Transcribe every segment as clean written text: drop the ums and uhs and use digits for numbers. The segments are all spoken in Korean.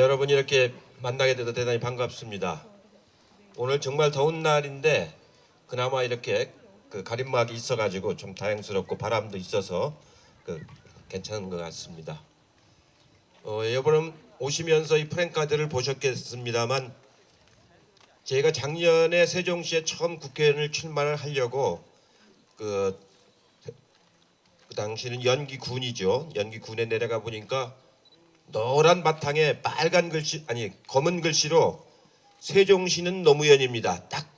여러분 이렇게 만나게 돼서 대단히 반갑습니다. 오늘 정말 더운 날인데 그나마 이렇게 가림막이 있어가지고 좀 다행스럽고 바람도 있어서 괜찮은 것 같습니다. 여러분 오시면서 이 프랭카드를 보셨겠습니다만 제가 작년에 세종시에 처음 국회의원을 출마를 하려고 그 당시는 연기군이죠. 연기군에 내려가 보니까 노란 바탕에 빨간 글씨 검은 글씨로 세종시는 노무현입니다. 딱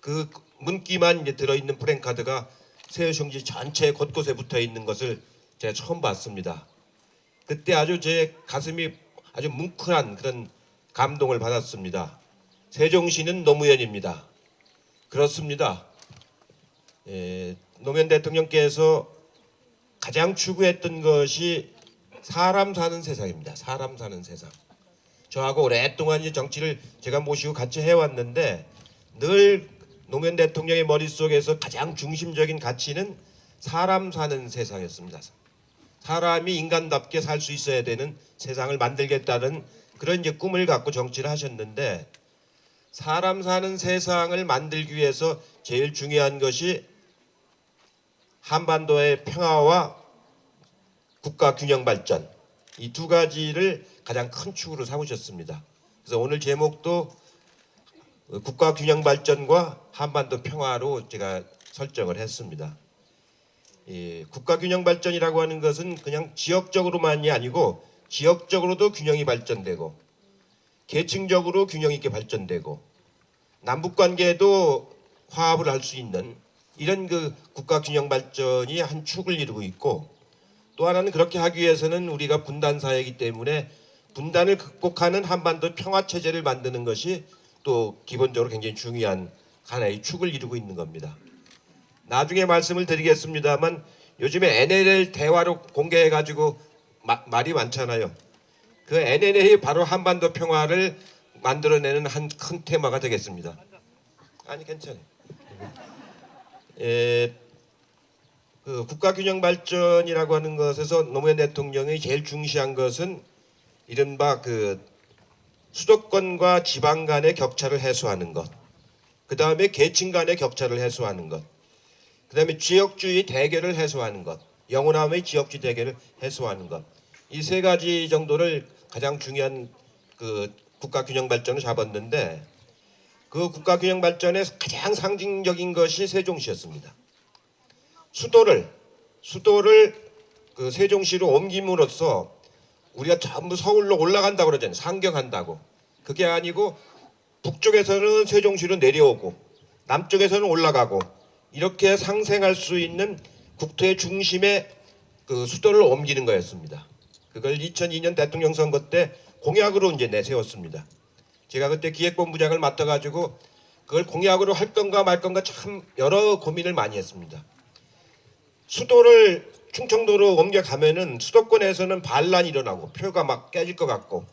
그 문기만 이제 들어있는 프랭카드가 세종시 전체 곳곳에 붙어 있는 것을 제가 처음 봤습니다. 그때 아주 제 가슴이 아주 뭉클한 그런 감동을 받았습니다. 세종시는 노무현입니다. 그렇습니다. 노무현 대통령께서 가장 추구했던 것이 사람 사는 세상입니다. 사람 사는 세상. 저하고 오랫동안 이제 정치를 제가 모시고 같이 해왔는데 늘 노무현 대통령의 머릿속에서 가장 중심적인 가치는 사람 사는 세상이었습니다. 사람이 인간답게 살 수 있어야 되는 세상을 만들겠다는 그런 이제 꿈을 갖고 정치를 하셨는데 사람 사는 세상을 만들기 위해서 제일 중요한 것이 한반도의 평화와 국가 균형 발전, 이 두 가지를 가장 큰 축으로 삼으셨습니다. 그래서 오늘 제목도 국가 균형 발전과 한반도 평화로 제가 설정을 했습니다. 국가 균형 발전이라고 하는 것은 그냥 지역적으로만이 아니고 지역적으로도 균형이 발전되고 계층적으로 균형 있게 발전되고 남북 관계도 화합을 할 수 있는 이런 국가 균형 발전이 한 축을 이루고 있고 또 하나는 그렇게 하기 위해서는 우리가 분단 사회이기 때문에 분단을 극복하는 한반도 평화 체제를 만드는 것이 또 기본적으로 굉장히 중요한 하나의 축을 이루고 있는 겁니다. 나중에 말씀을 드리겠습니다만 요즘에 NLL 대화로 공개해가지고 말이 많잖아요. 그 NLL이 바로 한반도 평화를 만들어내는 한 큰 테마가 되겠습니다. 아니 괜찮아요. 국가균형 발전이라고 하는 것에서 노무현 대통령이 제일 중시한 것은 이른바 수도권과 지방 간의 격차를 해소하는 것, 그 다음에 계층 간의 격차를 해소하는 것, 그 다음에 지역주의 대결을 해소하는 것, 영호남의 지역주의 대결을 해소하는 것, 이 세 가지 정도를 가장 중요한 국가균형 발전을 잡았는데 그 국가균형 발전의 가장 상징적인 것이 세종시였습니다. 수도를 세종시로 옮김으로써 우리가 전부 서울로 올라간다고 그러잖아요. 상경한다고. 그게 아니고 북쪽에서는 세종시로 내려오고 남쪽에서는 올라가고 이렇게 상생할 수 있는 국토의 중심에 수도를 옮기는 거였습니다. 그걸 2002년 대통령 선거 때 공약으로 이제 내세웠습니다. 제가 그때 기획본부장을 맡아가지고 그걸 공약으로 할 건가 말 건가 참 여러 고민을 많이 했습니다. 수도를 충청도로 옮겨가면은 수도권에서는 반란이 일어나고 표가 막 깨질 것 같고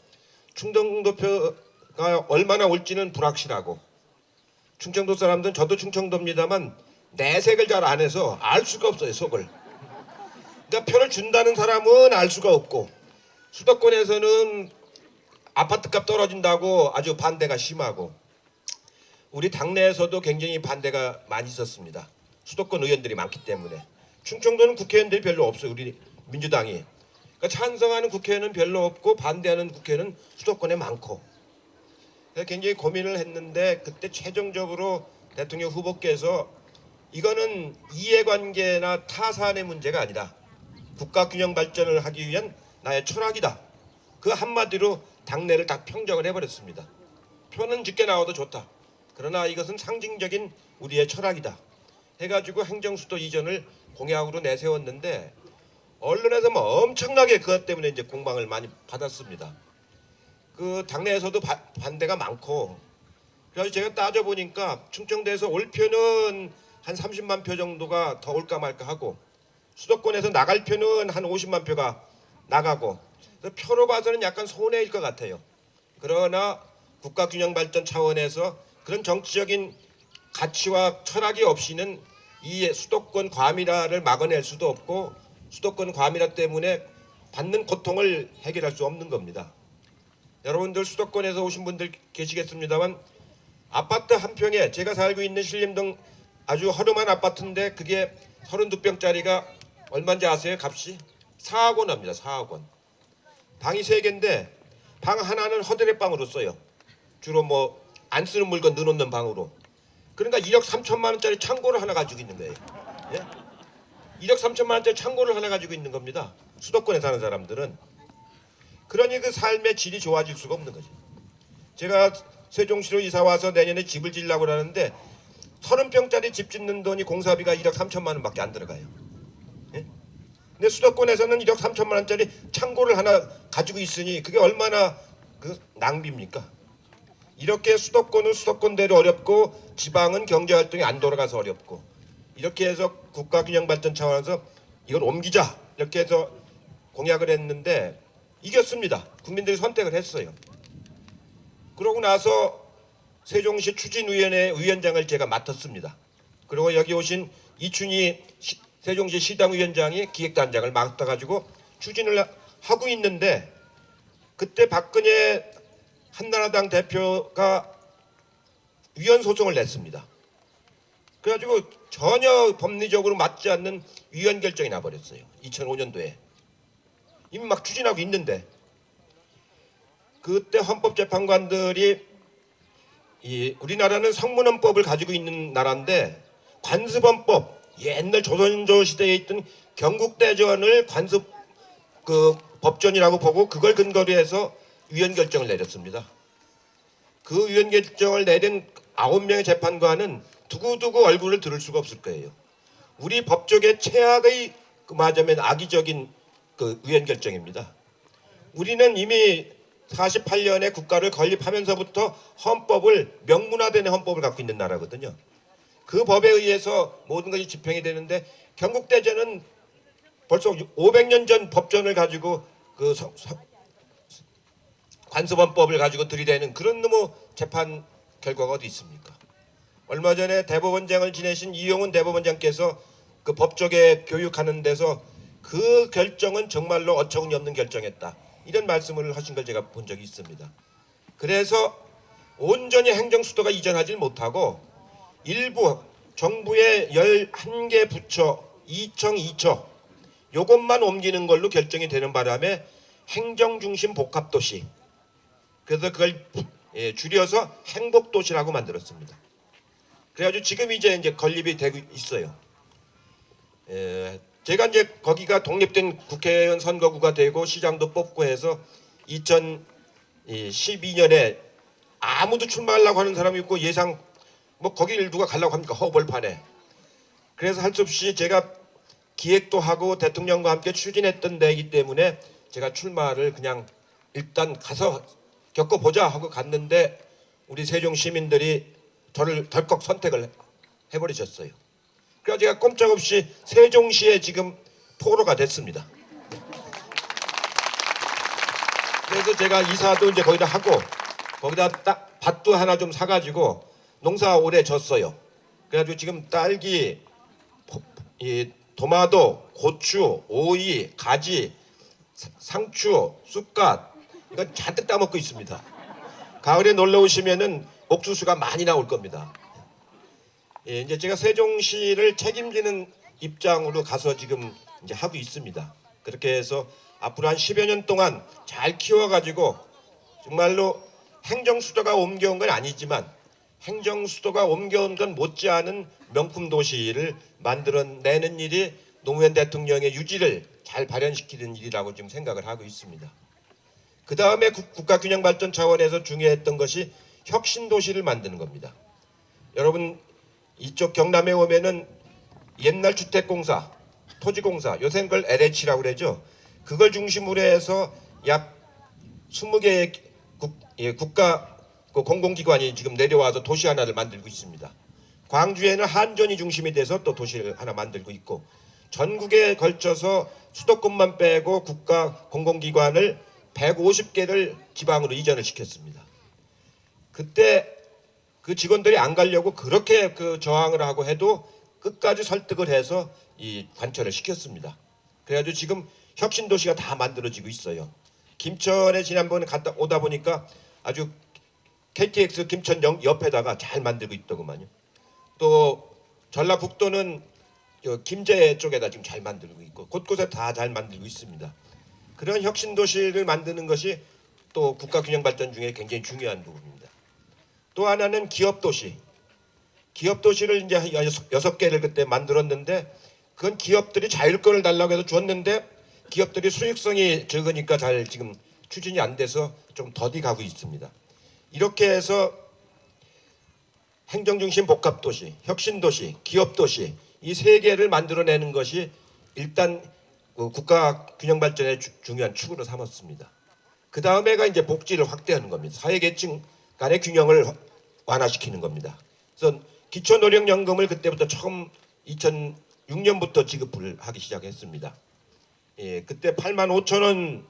충청도 표가 얼마나 올지는 불확실하고 충청도 사람들은 저도 충청도입니다만 내색을 잘 안 해서 알 수가 없어요. 속을. 그러니까 표를 준다는 사람은 알 수가 없고 수도권에서는 아파트값 떨어진다고 아주 반대가 심하고 우리 당내에서도 굉장히 반대가 많이 있었습니다. 수도권 의원들이 많기 때문에. 충청도는 국회의원들이 별로 없어요. 우리 민주당이. 그러니까 찬성하는 국회의원은 별로 없고 반대하는 국회의원은 수도권에 많고. 그래서 굉장히 고민을 했는데 그때 최종적으로 대통령 후보께서 이거는 이해관계나 타산의 문제가 아니다. 국가균형 발전을 하기 위한 나의 철학이다. 그 한마디로 당내를 다 평정을 해버렸습니다. 표는 적게 나와도 좋다. 그러나 이것은 상징적인 우리의 철학이다. 해가지고 행정수도 이전을 공약으로 내세웠는데 언론에서 엄청나게 그것 때문에 이제 공방을 많이 받았습니다. 당내에서도 반대가 많고 그래서 제가 따져보니까 충청도에서 올 표는 한 30만 표 정도가 더 올까 말까 하고 수도권에서 나갈 표는 한 50만 표가 나가고 그래서 표로 봐서는 약간 손해일 것 같아요. 그러나 국가균형 발전 차원에서 그런 정치적인 가치와 철학이 없이는 이 수도권 과밀화를 막아낼 수도 없고 수도권 과밀화 때문에 받는 고통을 해결할 수 없는 겁니다. 여러분들 수도권에서 오신 분들 계시겠습니다만 아파트 한 평에 제가 살고 있는 신림동 아주 허름한 아파트인데 그게 32평짜리가 얼마인지 아세요? 값이 4억 원 합니다. 4억 원. 방이 3개인데 방 하나는 허드렛방으로 써요. 주로 뭐 안 쓰는 물건 넣어놓는 방으로. 그러니까 1억 3천만 원짜리 창고를 하나 가지고 있는 거예요. 예? 1억 3천만 원짜리 창고를 하나 가지고 있는 겁니다. 수도권에 사는 사람들은. 그러니 그 삶의 질이 좋아질 수가 없는 거죠. 제가 세종시로 이사 와서 내년에 집을 지으려고 하는데 30평짜리 집 짓는 돈이 공사비가 1억 3천만 원밖에 안 들어가요. 예? 근데 수도권에서는 1억 3천만 원짜리 창고를 하나 가지고 있으니 그게 얼마나 그 낭비입니까? 이렇게 수도권은 수도권대로 어렵고 지방은 경제활동이 안 돌아가서 어렵고 이렇게 해서 국가균형발전 차원에서 이걸 옮기자 이렇게 해서 공약을 했는데 이겼습니다. 국민들이 선택을 했어요. 그러고 나서 세종시 추진위원회 위원장을 제가 맡았습니다. 그리고 여기 오신 이춘희 세종시 시당위원장이 기획단장을 맡아가지고 추진을 하고 있는데 그때 박근혜 한나라당 대표가 위헌 소송을 냈습니다. 그래가지고 전혀 법리적으로 맞지 않는 위헌 결정이 나버렸어요. 2005년도에. 이미 막 추진하고 있는데 그때 헌법재판관들이 우리나라는 성문헌법을 가지고 있는 나라인데 관습헌법 옛날 조선조 시대에 있던 경국대전을 관습 그 법전이라고 보고 그걸 근거로 해서 위헌 결정을 내렸습니다. 그 위헌 결정을 내린 9명의 재판관은 두고두고 얼굴을 들을 수가 없을 거예요. 우리 법조계 최악의 말하자면 악의적인 그 위헌 결정입니다. 우리는 이미 48년에 국가를 건립하면서부터 헌법을 명문화된 헌법을 갖고 있는 나라거든요. 그 법에 의해서 모든 것이 집행이 되는데 경국대전은 벌써 500년 전 법전을 가지고 그 관습헌법을 가지고 들이대는 그런 너무 재판 결과가 어디 있습니까? 얼마 전에 대법원장을 지내신 이용훈 대법원장께서 그 법조계 교육하는 데서 그 결정은 정말로 어처구니 없는 결정이었다. 이런 말씀을 하신 걸 제가 본 적이 있습니다. 그래서 온전히 행정수도가 이전하지 못하고 일부 정부의 11개 부처, 2청 요것만 옮기는 걸로 결정이 되는 바람에 행정중심 복합도시 그래서 그걸 줄여서 행복도시라고 만들었습니다. 그래가지고 지금 이제 건립이 되고 있어요. 제가 이제 거기가 독립된 국회의원 선거구가 되고 시장도 뽑고 해서 2012년에 아무도 출마하려고 하는 사람이 있고 예상 뭐 거기를 누가 가려고 합니까? 허벌판에. 그래서 할 수 없이 제가 기획도 하고 대통령과 함께 추진했던 데이기 때문에 제가 출마를 그냥 일단 가서 겪어보자 하고 갔는데 우리 세종 시민들이 저를 덜컥 선택을 해버리셨어요. 그래서 제가 꼼짝없이 세종시에 지금 포로가 됐습니다. 그래서 제가 이사도 이제 거기다 하고 거기다 딱 밭도 하나 좀 사가지고 농사 오래 졌어요. 그래가지고 지금 딸기, 도마도, 고추, 오이, 가지, 상추, 쑥갓 이건 잔뜩 따먹고 있습니다. 가을에 놀러 오시면은 옥수수가 많이 나올 겁니다. 이제 제가 세종시를 책임지는 입장으로 가서 지금 이제 하고 있습니다. 그렇게 해서 앞으로 한 10여 년 동안 잘 키워가지고 정말로 행정수도가 옮겨온 건 아니지만 행정수도가 옮겨온 건 못지않은 명품 도시를 만들어내는 일이 노무현 대통령의 유지를 잘 발현시키는 일이라고 지금 생각을 하고 있습니다. 그 다음에 국가균형발전 차원에서 중요했던 것이 혁신도시를 만드는 겁니다. 여러분 이쪽 경남에 오면은 옛날 주택공사, 토지공사, 요새는 그걸 LH라고 그러죠. 그걸 중심으로 해서 약 20개의 국가 공공기관이 지금 내려와서 도시 하나를 만들고 있습니다. 광주에는 한전이 중심이 돼서 또 도시를 하나 만들고 있고 전국에 걸쳐서 수도권만 빼고 국가 공공기관을 150개를 지방으로 이전을 시켰습니다. 그때 그 직원들이 안 가려고 그렇게 그 저항을 하고 해도 끝까지 설득을 해서 이 관철을 시켰습니다. 그래가지고 지금 혁신도시가 다 만들어지고 있어요. 김천에 지난번에 갔다 오다 보니까 아주 KTX 김천 옆에다가 잘 만들고 있더구만요. 또 전라북도는 김제 쪽에다 지금 잘 만들고 있고 곳곳에 다 잘 만들고 있습니다. 그런 혁신 도시를 만드는 것이 또 국가 균형 발전 중에 굉장히 중요한 부분입니다. 또 하나는 기업 도시. 기업 도시를 이제 6개를 그때 만들었는데 그건 기업들이 자율권을 달라고 해서 줬는데 기업들이 수익성이 적으니까 잘 지금 추진이 안 돼서 좀 더디 가고 있습니다. 이렇게 해서 행정중심 복합도시, 혁신도시, 기업도시 이 세 개를 만들어내는 것이 일단 국가 균형 발전의 중요한 축으로 삼았습니다. 그 다음에가 이제 복지를 확대하는 겁니다. 사회계층 간의 균형을 완화시키는 겁니다. 그래서 기초노령연금을 그때부터 처음 2006년부터 지급을 하기 시작했습니다. 예, 그때 8만 5천 원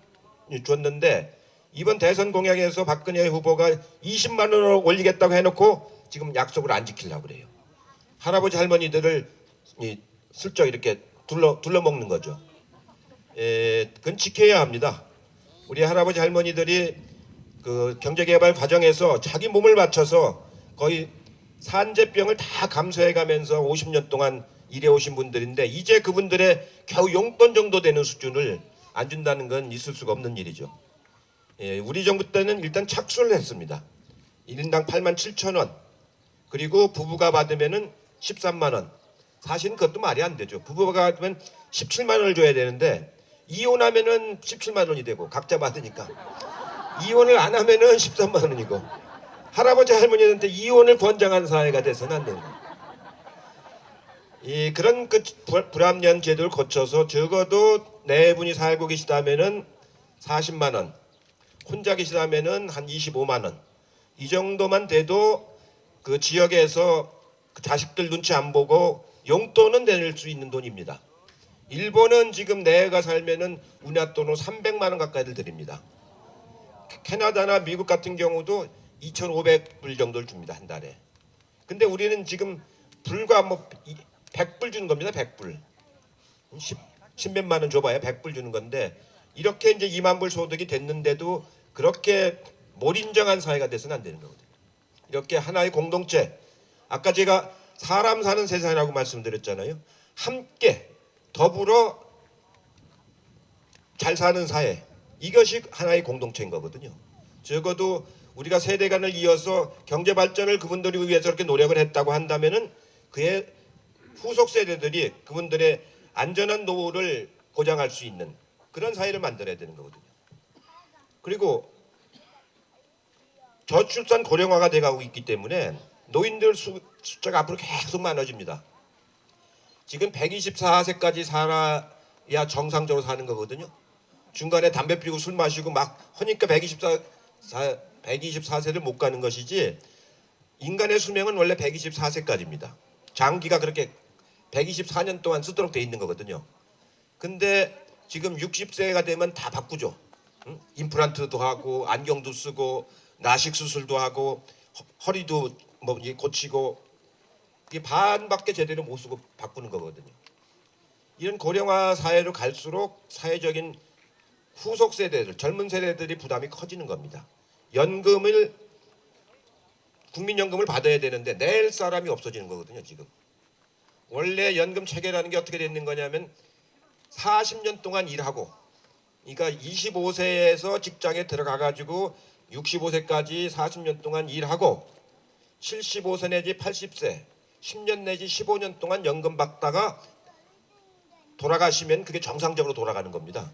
줬는데 이번 대선 공약에서 박근혜 후보가 20만 원으로 올리겠다고 해놓고 지금 약속을 안 지키려고 그래요. 할아버지 할머니들을 슬쩍 이렇게 둘러먹는 거죠. 예, 그건 지켜야 합니다. 우리 할아버지 할머니들이 그 경제개발 과정에서 자기 몸을 바쳐서 거의 산재병을 다 감수해가면서 50년 동안 일해오신 분들인데 이제 그분들의 겨우 용돈 정도 되는 수준을 안 준다는 건 있을 수가 없는 일이죠. 예, 우리 정부 때는 일단 착수를 했습니다. 1인당 8만 7천 원 그리고 부부가 받으면은 13만 원. 사실은 그것도 말이 안 되죠. 부부가 받으면 17만 원을 줘야 되는데 이혼하면은 17만 원이 되고 각자 받으니까 이혼을 안 하면은 13만 원이고 할아버지 할머니한테 이혼을 권장하는 사회가 돼서는 안 되는 거예요. 그런 그 불합리한 제도를 거쳐서 적어도 네 분이 살고 계시다면은 40만 원, 혼자 계시다면은 한 25만 원. 이 정도만 돼도 그 지역에서 그 자식들 눈치 안 보고 용돈은 낼 수 있는 돈입니다. 일본은 지금 내가 살면은 우리나라 돈으로 300만 원 가까이를 드립니다. 캐나다나 미국 같은 경우도 2,500불 정도를 줍니다, 한 달에. 근데 우리는 지금 불과 뭐 100불 주는 겁니다. 100불. 10몇만 원 줘봐야 100불 주는 건데 이렇게 이제 2만 불 소득이 됐는데도 그렇게 몰인정한 사회가 돼서는 안 되는 거거든요. 이렇게 하나의 공동체. 아까 제가 사람 사는 세상이라고 말씀드렸잖아요. 함께 더불어 잘 사는 사회. 이것이 하나의 공동체인 거거든요. 적어도 우리가 세대 간을 이어서 경제 발전을 그분들이 위해서 이렇게 노력을 했다고 한다면은 그의 후속 세대들이 그분들의 안전한 노후를 보장할 수 있는 그런 사회를 만들어야 되는 거거든요. 그리고 저출산 고령화가 돼가고 있기 때문에 노인들 숫자가 앞으로 계속 많아집니다. 지금 124세까지 살아야 정상적으로 사는 거거든요. 중간에 담배 피우고 술 마시고 막 하니까 124세를 못 가는 것이지 인간의 수명은 원래 124세까지입니다. 장기가 그렇게 124년 동안 쓰도록 돼 있는 거거든요. 근데 지금 60세가 되면 다 바꾸죠. 응? 임플란트도 하고 안경도 쓰고 라식 수술도 하고 허리도 뭐 고치고 이게 반밖에 제대로 못 쓰고 바꾸는 거거든요. 이런 고령화 사회로 갈수록 사회적인 후속 세대들, 젊은 세대들이 부담이 커지는 겁니다. 국민연금을 받아야 되는데 낼 사람이 없어지는 거거든요. 지금 원래 연금 체계라는 게 어떻게 되는 거냐면 40년 동안 일하고, 그러니까 25세에서 직장에 들어가 가지고 65세까지 40년 동안 일하고 75세 내지 80세 10년 내지 15년 동안 연금 받다가 돌아가시면 그게 정상적으로 돌아가는 겁니다.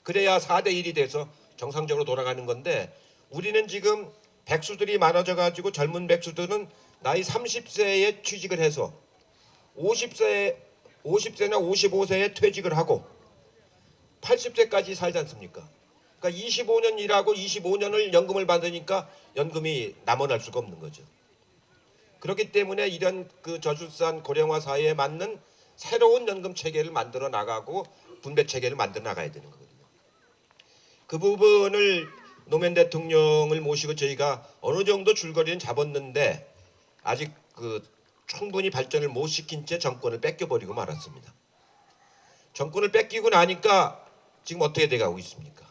그래야 4대 1이 돼서 정상적으로 돌아가는 건데 우리는 지금 백수들이 많아져 가지고 젊은 백수들은 나이 30세에 취직을 해서 50세나 55세에 퇴직을 하고 80세까지 살지 않습니까? 그러니까 25년 일하고 25년을 연금을 받으니까 연금이 남아날 수가 없는 거죠. 그렇기 때문에 이런 그 저출산 고령화 사회에 맞는 새로운 연금 체계를 만들어 나가고 분배 체계를 만들어 나가야 되는 거거든요. 그 부분을 노무현 대통령을 모시고 저희가 어느 정도 줄거리는 잡았는데 아직 그 충분히 발전을 못 시킨 채 정권을 뺏겨버리고 말았습니다. 정권을 뺏기고 나니까 지금 어떻게 돼가고 있습니까?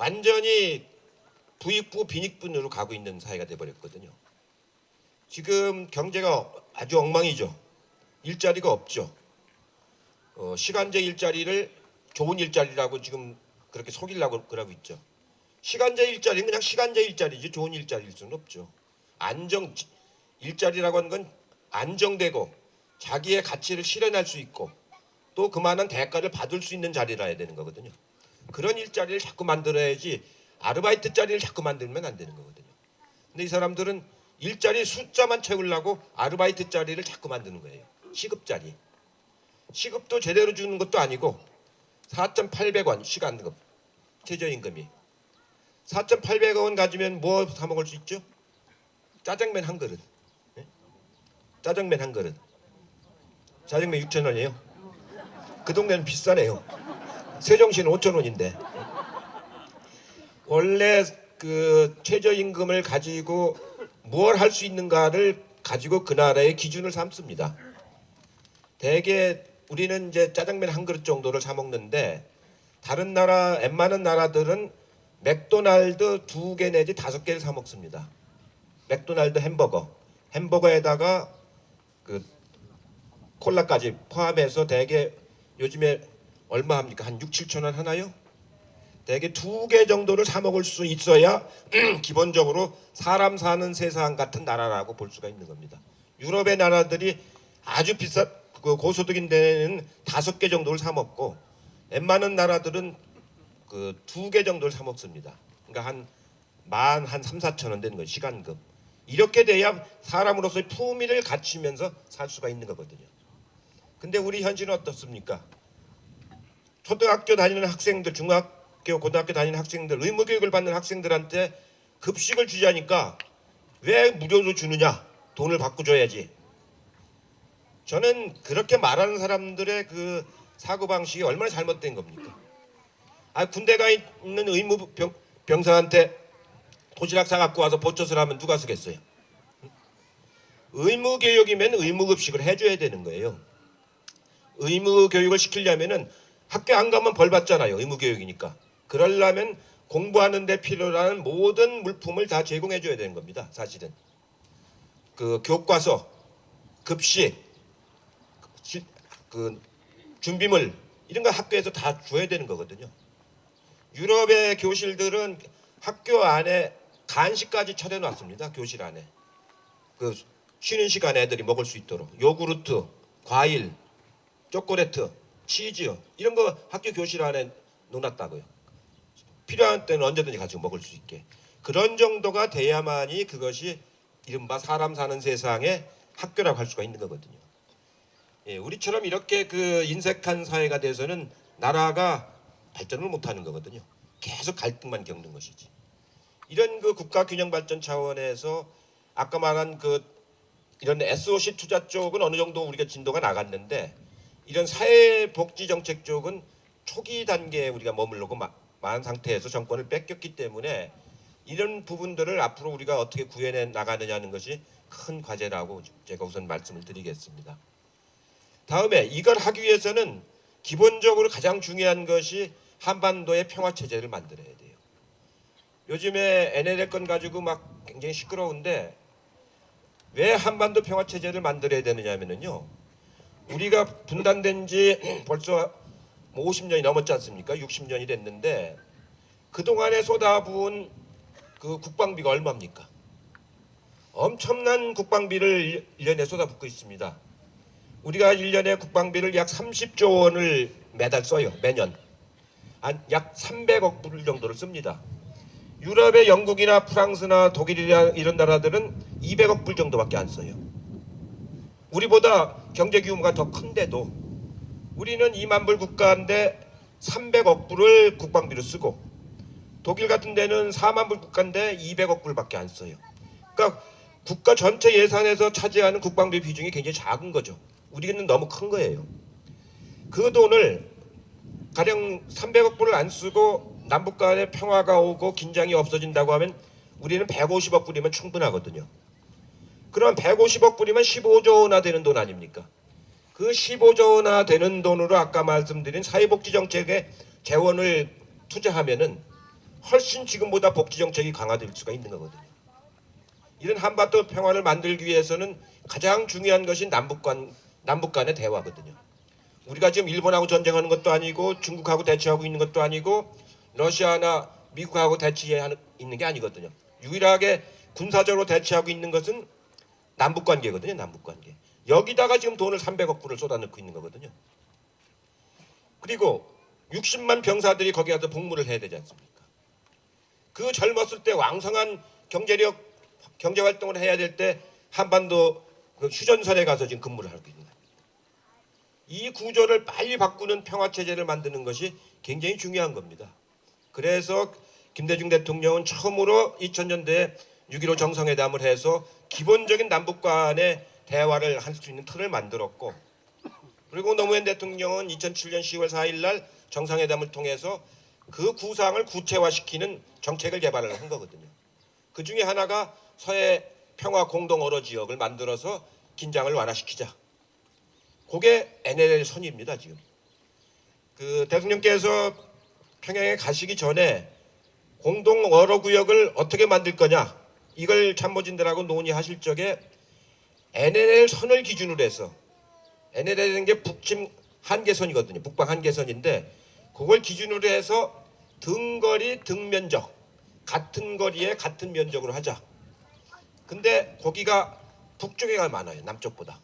완전히 부익부 빈익분으로 가고 있는 사회가 돼버렸거든요. 지금 경제가 아주 엉망이죠. 일자리가 없죠. 시간제 일자리를 좋은 일자리라고 지금 그렇게 속이려고 그러고 있죠. 시간제 일자리는 그냥 시간제 일자리지 좋은 일자리일 수는 없죠. 일자리라고 하는 건 안정되고 자기의 가치를 실현할 수 있고 또 그만한 대가를 받을 수 있는 자리라 해야 되는 거거든요. 그런 일자리를 자꾸 만들어야지 아르바이트 자리를 자꾸 만들면 안 되는 거거든요. 근데 이 사람들은 일자리 숫자만 채우려고 아르바이트 자리를 자꾸 만드는 거예요. 시급 자리. 시급도 제대로 주는 것도 아니고 4,800원 시간급 최저임금이 4,800원 가지면 뭐 사 먹을 수 있죠? 짜장면 한 그릇. 네? 짜장면 한 그릇. 짜장면 6,000원이에요. 그 동네는 비싸네요. 세종시는 5,000원인데. 원래 그 최저임금을 가지고 무엇 할 수 있는가를 가지고 그 나라의 기준을 삼습니다. 대개 우리는 이제 짜장면 한 그릇 정도를 사 먹는데 다른 나라 웬만한 나라들은 맥도날드 2개 내지 5개를 사 먹습니다. 맥도날드 햄버거에다가 그 콜라까지 포함해서 대개 요즘에 얼마 합니까? 한 6, 7천 원 하나요? 대개 2개 정도를 사 먹을 수 있어야 기본적으로 사람 사는 세상 같은 나라라고 볼 수가 있는 겁니다. 유럽의 나라들이 아주 그 고소득인 데는 5개 정도를 사 먹고 웬만한 나라들은 그 2개 정도를 사 먹습니다. 그러니까 한 3, 4천 원 되는 거예요. 시간급. 이렇게 돼야 사람으로서의 품위를 갖추면서 살 수가 있는 거거든요. 근데 우리 현실은 어떻습니까? 초등학교 다니는 학생들, 중학교, 고등학교 다니는 학생들, 의무교육을 받는 학생들한테 급식을 주자니까 왜 무료로 주느냐? 돈을 받고 줘야지. 저는 그렇게 말하는 사람들의 그 사고방식이 얼마나 잘못된 겁니까? 군대 가 있는 병사한테 도시락 사갖고 와서 보초을 하면 누가 쓰겠어요? 의무교육이면 의무급식을 해줘야 되는 거예요. 의무교육을 시키려면은 학교 안 가면 벌 받잖아요. 의무교육이니까. 그러려면 공부하는 데 필요한 모든 물품을 다 제공해줘야 되는 겁니다. 사실은. 그 교과서, 급식, 그 준비물 이런 거 학교에서 다 줘야 되는 거거든요. 유럽의 교실들은 학교 안에 간식까지 차려놨습니다. 교실 안에. 그 쉬는 시간에 애들이 먹을 수 있도록 요구르트, 과일, 초콜릿, 치즈 이런 거 학교 교실 안에 놓았다고요. 필요한 때는 언제든지 가지고 먹을 수 있게. 그런 정도가 돼야만이 그것이 이른바 사람 사는 세상의 학교라고 할 수가 있는 거거든요. 예, 우리처럼 이렇게 그 인색한 사회가 돼서는 나라가 발전을 못하는 거거든요. 계속 갈등만 겪는 것이지. 이런 그 국가 균형 발전 차원에서 아까 말한 그 이런 SOC 투자 쪽은 어느 정도 우리가 진도가 나갔는데 이런 사회복지 정책 쪽은 초기 단계에 우리가 머물르고 만 상태에서 정권을 뺏겼기 때문에 이런 부분들을 앞으로 우리가 어떻게 구해내 나가느냐는 것이 큰 과제라고 제가 우선 말씀을 드리겠습니다. 다음에 이걸 하기 위해서는 기본적으로 가장 중요한 것이 한반도의 평화체제를 만들어야 돼요. 요즘에 NLL 건 가지고 막 굉장히 시끄러운데 왜 한반도 평화체제를 만들어야 되느냐면요. 우리가 분단된 지 벌써 50년이 넘었지 않습니까? 60년이 됐는데 그동안에 쏟아부은 그 국방비가 얼마입니까? 엄청난 국방비를 1년에 쏟아붓고 있습니다. 우리가 1년에 국방비를 약 30조 원을 매달 써요. 매년. 약 300억 불 정도를 씁니다. 유럽의 영국이나 프랑스나 독일이나 이런 나라들은 200억 불 정도밖에 안 써요. 우리보다 경제 규모가 더 큰데도 우리는 2만 불 국가인데 300억 불을 국방비로 쓰고 독일 같은 데는 4만 불 국가인데 200억 불밖에 안 써요. 그러니까 국가 전체 예산에서 차지하는 국방비 비중이 굉장히 작은 거죠. 우리는 너무 큰 거예요. 그 돈을 가령 300억 불을 안 쓰고 남북 간에 평화가 오고 긴장이 없어진다고 하면 우리는 150억 불이면 충분하거든요. 그럼 150억 불이면 15조 원이나 되는 돈 아닙니까? 그 15조 원이나 되는 돈으로 아까 말씀드린 사회복지 정책에 재원을 투자하면은 훨씬 지금보다 복지 정책이 강화될 수가 있는 거거든요. 이런 한반도 평화를 만들기 위해서는 가장 중요한 것이 남북 간의 대화거든요. 우리가 지금 일본하고 전쟁하는 것도 아니고 중국하고 대치하고 있는 것도 아니고 러시아나 미국하고 대치해 있는 게 아니거든요. 유일하게 군사적으로 대치하고 있는 것은 남북 관계거든요. 남북 관계. 여기다가 지금 돈을 300억 불을 쏟아넣고 있는 거거든요. 그리고 60만 병사들이 거기 가서 복무를 해야 되지 않습니까? 그 젊었을 때 왕성한 경제 활동을 해야 될 때 한반도 그 휴전선에 가서 지금 근무를 하고 있는 거예요. 이 구조를 빨리 바꾸는 평화 체제를 만드는 것이 굉장히 중요한 겁니다. 그래서 김대중 대통령은 처음으로 2000년대에 6.15 정상회담을 해서 기본적인 남북 간의 대화를 할 수 있는 틀을 만들었고, 그리고 노무현 대통령은 2007년 10월 4일 날 정상회담을 통해서 그 구상을 구체화시키는 정책을 개발을 한 거거든요. 그 중에 하나가 서해 평화 공동 어로 지역을 만들어서 긴장을 완화시키자. 그게 NLL 선입니다. 지금 그 대통령께서 평양에 가시기 전에 공동 어로 구역을 어떻게 만들 거냐, 이걸 참모진들하고 논의하실 적에 NLL 선을 기준으로 해서, NLL은 게 북침 한계선이거든요. 북방 한계선인데 그걸 기준으로 해서 등거리 등면적 같은 거리에 같은 면적으로 하자. 근데 고기가 북쪽에가 많아요. 남쪽보다.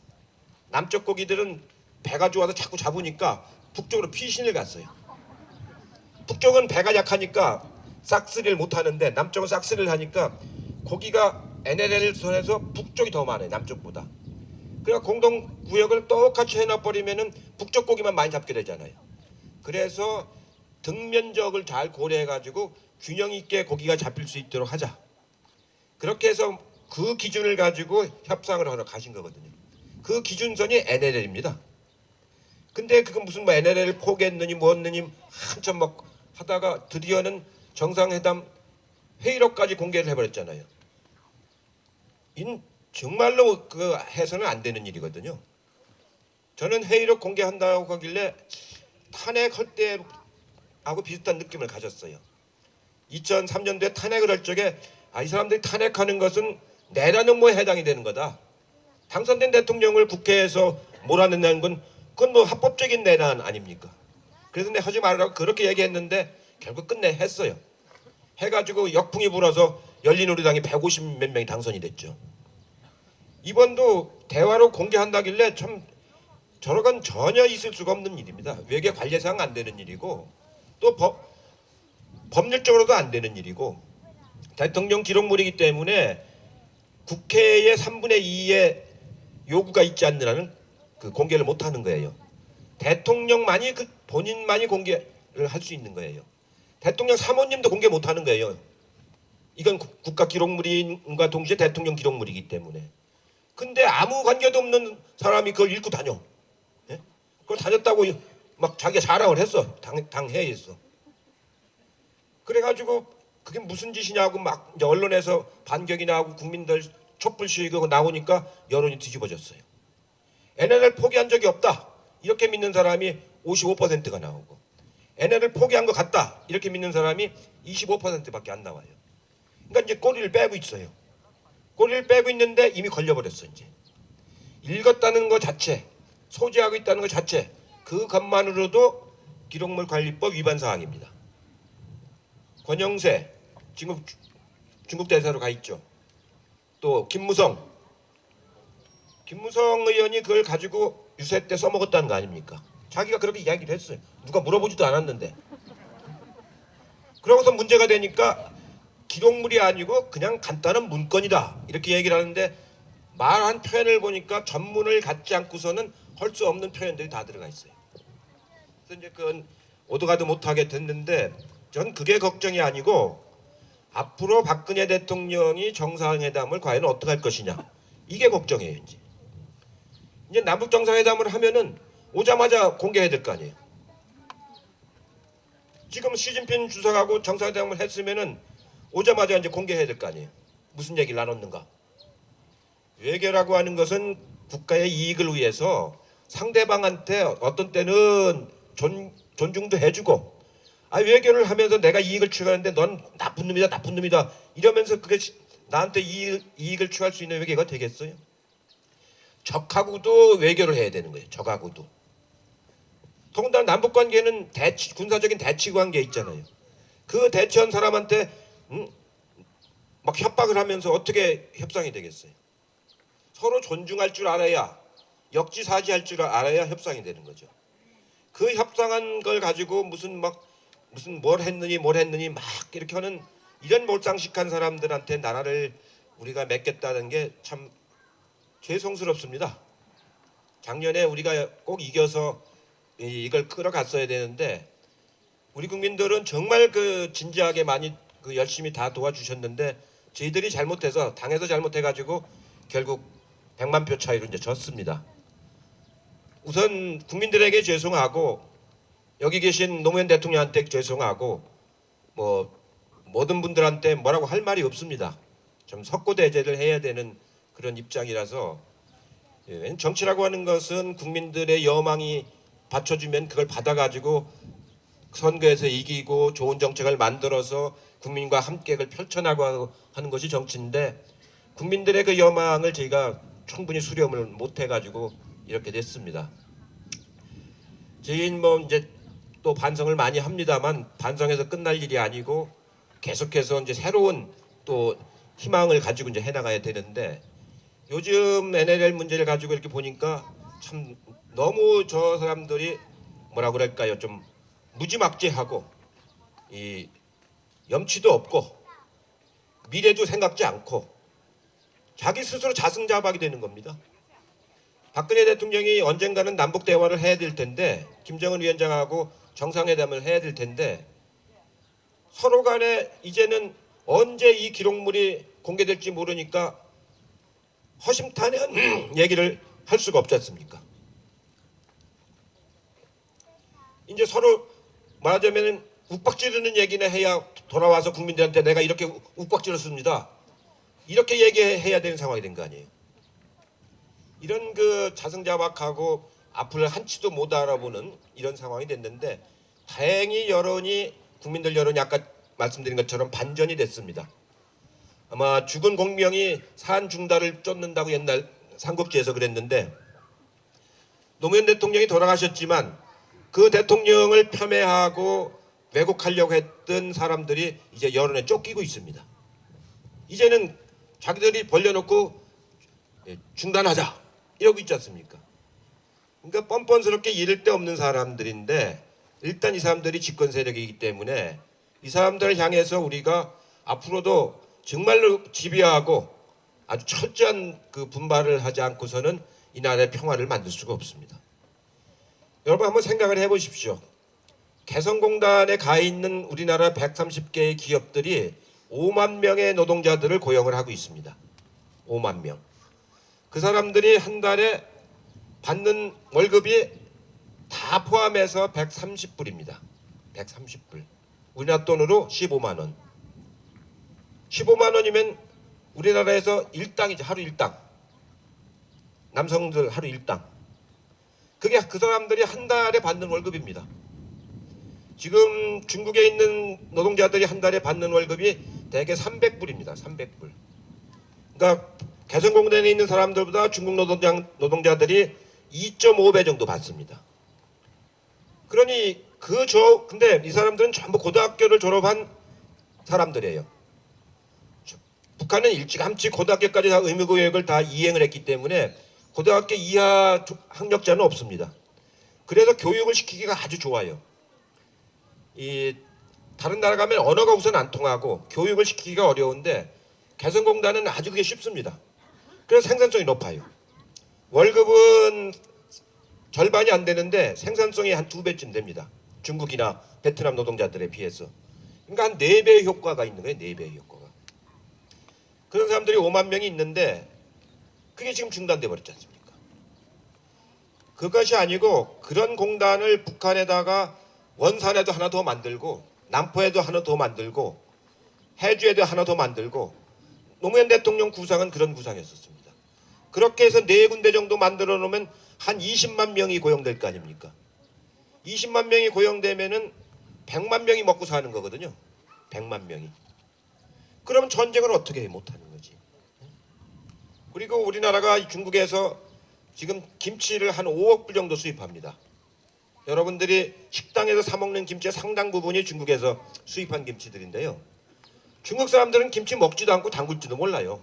남쪽 고기들은 배가 좋아서 자꾸 잡으니까 북쪽으로 피신을 갔어요. 북쪽은 배가 약하니까 싹쓸이를 못하는데 남쪽은 싹쓸이를 하니까 고기가 NLL 선에서 북쪽이 더 많아요. 남쪽보다. 그러니까 공동구역을 똑같이 해놔버리면은 북쪽 고기만 많이 잡게 되잖아요. 그래서 등면적을 잘 고려해가지고 균형 있게 고기가 잡힐 수 있도록 하자. 그렇게 해서 그 기준을 가지고 협상을 하러 가신 거거든요. 그 기준선이 NLL입니다. 근데 그건 무슨 뭐 NLL을 포기했느니 뭐했느니 한참 막 하다가 드디어는 정상회담 회의록까지 공개를 해버렸잖아요. 정말로 그 해서는 안 되는 일이거든요. 저는 회의록 공개한다고 하길래 탄핵할 때하고 비슷한 느낌을 가졌어요. 2003년도에 탄핵을 할 적에 이 사람들이 탄핵하는 것은 내란 음모에 해당이 되는 거다. 당선된 대통령을 국회에서 몰아낸다는 건 그건 뭐 합법적인 내란 아닙니까? 그래서 내가 하지 말라고 그렇게 얘기했는데 결국 끝내 했어요. 해가지고 역풍이 불어서 열린우리당이 150 몇 명이 당선이 됐죠. 이번도 대화로 공개한다길래 참 저런 전혀 있을 수가 없는 일입니다. 외교 관례상 안 되는 일이고 또 법률적으로도 안 되는 일이고 대통령 기록물이기 때문에 국회의 3분의 2의 요구가 있지 않는 그 공개를 못하는 거예요. 대통령만이 본인만이 공개를 할 수 있는 거예요. 대통령 사모님도 공개 못하는 거예요. 이건 국가 기록물인과 동시에 대통령 기록물이기 때문에. 근데 아무 관계도 없는 사람이 그걸 읽고 다녀. 예? 그걸 다녔다고 막 자기가 자랑을 했어. 당회에서. 그래가지고 그게 무슨 짓이냐고 막 이제 언론에서 반격이 나오고 국민들 촛불 시위가 나오니까 여론이 뒤집어졌어요. NLL 포기한 적이 없다. 이렇게 믿는 사람이 55%가 나오고 NLL 포기한 것 같다. 이렇게 믿는 사람이 25%밖에 안 나와요. 그러니까 이제 꼬리를 빼고 있어요. 꼬리를 빼고 있는데 이미 걸려버렸어. 이제 읽었다는 것 자체, 소지하고 있다는 것 자체, 그것만으로도 기록물 관리법 위반 사항입니다. 권영세 지금 중국 대사로 가 있죠. 또 김무성 의원이 그걸 가지고 유세 때 써먹었다는 거 아닙니까? 자기가 그렇게 이야기를 했어요. 누가 물어보지도 않았는데. 그러고서 문제가 되니까 기록물이 아니고 그냥 간단한 문건이다 이렇게 얘기를 하는데 말한 표현을 보니까 전문을 갖지 않고서는 할 수 없는 표현들이 다 들어가 있어요. 그래서 이제 그건 오도가도 못하게 됐는데 전 그게 걱정이 아니고 앞으로 박근혜 대통령이 정상회담을 과연 어떻게 할 것이냐 이게 걱정이에요. 이제 남북 정상회담을 하면은 오자마자 공개해야 될 거 아니에요. 지금 시진핑 주석하고 정상회담을 했으면은 오자마자 이제 공개해야 될 거 아니에요. 무슨 얘기를 나눴는가. 외교라고 하는 것은 국가의 이익을 위해서 상대방한테 어떤 때는 존중도 해주고 외교를 하면서 내가 이익을 취하는데 넌 나쁜 놈이다, 나쁜 놈이다 이러면서 그게 나한테 이익을 취할 수 있는 외교가 되겠어요? 적하고도 외교를 해야 되는 거예요. 적하고도. 더군다나 남북 관계는 군사적인 대치 관계 있잖아요. 그 대치한 사람한테 막 협박을 하면서 어떻게 협상이 되겠어요? 서로 존중할 줄 알아야, 역지사지할 줄 알아야 협상이 되는 거죠. 그 협상한 걸 가지고 무슨 뭘 했느니 막 이렇게 하는 이런 몰상식한 사람들한테 나라를 우리가 맡겼다는 게 참 죄송스럽습니다. 작년에 우리가 꼭 이겨서 이걸 끌어갔어야 되는데 우리 국민들은 정말 그 진지하게 많이 그 열심히 다 도와주셨는데 저희들이 잘못해서 당에서 잘못해가지고 결국 100만 표 차이로 이제 졌습니다. 우선 국민들에게 죄송하고 여기 계신 노무현 대통령한테 죄송하고 뭐 모든 분들한테 뭐라고 할 말이 없습니다. 좀 석고대죄를 해야 되는 그런 입장이라서 정치라고 하는 것은 국민들의 여망이 받쳐주면 그걸 받아가지고 선거에서 이기고 좋은 정책을 만들어서 국민과 함께 그걸 펼쳐나가고 하는 것이 정치인데 국민들의 그 여망을 저희가 충분히 수렴을 못해가지고 이렇게 됐습니다. 저희는 뭐 이제 또 반성을 많이 합니다만 반성해서 끝날 일이 아니고 계속해서 이제 새로운 또 희망을 가지고 이제 해나가야 되는데 요즘 NLL 문제를 가지고 이렇게 보니까 참 너무 저 사람들이 뭐라 그럴까요? 좀 무지막지하고 이 염치도 없고 미래도 생각지 않고 자기 스스로 자승자박이 되는 겁니다. 박근혜 대통령이 언젠가는 남북 대화를 해야 될 텐데 김정은 위원장하고 정상회담을 해야 될 텐데 서로 간에 이제는 언제 이 기록물이 공개될지 모르니까 허심탄회한 얘기를 할 수가 없지 않습니까? 이제 서로 말하자면 욱박지르는 얘기나 해야 돌아와서 국민들한테 내가 이렇게 욱박지르습니다. 이렇게 얘기해야 되는 상황이 된 거 아니에요. 이런 그 자승자박하고 앞을 한치도 못 알아보는 이런 상황이 됐는데 다행히 국민들 여론이 아까 말씀드린 것처럼 반전이 됐습니다. 아마 죽은 공명이 산 중달을 쫓는다고 옛날 삼국지에서 그랬는데 노무현 대통령이 돌아가셨지만 그 대통령을 폄훼하고 왜곡하려고 했던 사람들이 이제 여론에 쫓기고 있습니다. 이제는 자기들이 벌려놓고 중단하자 이러고 있지 않습니까? 그러니까 뻔뻔스럽게 이를 데 없는 사람들인데 일단 이 사람들이 집권 세력이기 때문에 이 사람들을 향해서 우리가 앞으로도 정말로 집요하고 아주 철저한 그 분발을 하지 않고서는 이 나라의 평화를 만들 수가 없습니다. 여러분 한번 생각을 해보십시오. 개성공단에 가 있는 우리나라 130개의 기업들이 5만 명의 노동자들을 고용을 하고 있습니다. 5만 명. 그 사람들이 한 달에 받는 월급이 다 포함해서 130불입니다. 130불. 우리나라 돈으로 15만 원. 15만 원이면 우리나라에서 일당이죠. 하루 일당. 남성들 하루 일당. 그게 그 사람들이 한 달에 받는 월급입니다. 지금 중국에 있는 노동자들이 한 달에 받는 월급이 대개 300불입니다. 300불. 그러니까 개성공단에 있는 사람들보다 중국 노동자들이 2.5배 정도 받습니다. 그러니 근데 이 사람들은 전부 고등학교를 졸업한 사람들이에요. 북한은 일찌감치 고등학교까지 다 의무교육을 다 이행을 했기 때문에 고등학교 이하 학력자는 없습니다. 그래서 교육을 시키기가 아주 좋아요. 다른 나라 가면 언어가 우선 안 통하고 교육을 시키기가 어려운데 개성공단은 아주 그게 쉽습니다. 그래서 생산성이 높아요. 월급은 절반이 안 되는데 생산성이 한 2배쯤 됩니다. 중국이나 베트남 노동자들에 비해서. 그러니까 한 4배의 효과가 있는 거예요. 4배의 효과가. 그런 사람들이 5만 명이 있는데 그게 지금 중단돼 버렸지 않습니까? 그것이 아니고 그런 공단을 북한에다가 원산에도 하나 더 만들고 남포에도 하나 더 만들고 해주에도 하나 더 만들고 노무현 대통령 구상은 그런 구상이었습니다. 그렇게 해서 4군데 정도 만들어 놓으면 한 20만 명이 고용될 거 아닙니까? 20만 명이 고용되면은 100만 명이 먹고 사는 거거든요. 100만 명이. 그러면 전쟁을 어떻게 해? 못하는 거지. 그리고 우리나라가 중국에서 지금 김치를 한 5억 불 정도 수입합니다. 여러분들이 식당에서 사 먹는 김치의 상당 부분이 중국에서 수입한 김치들인데요. 중국 사람들은 김치 먹지도 않고 담글지도 몰라요.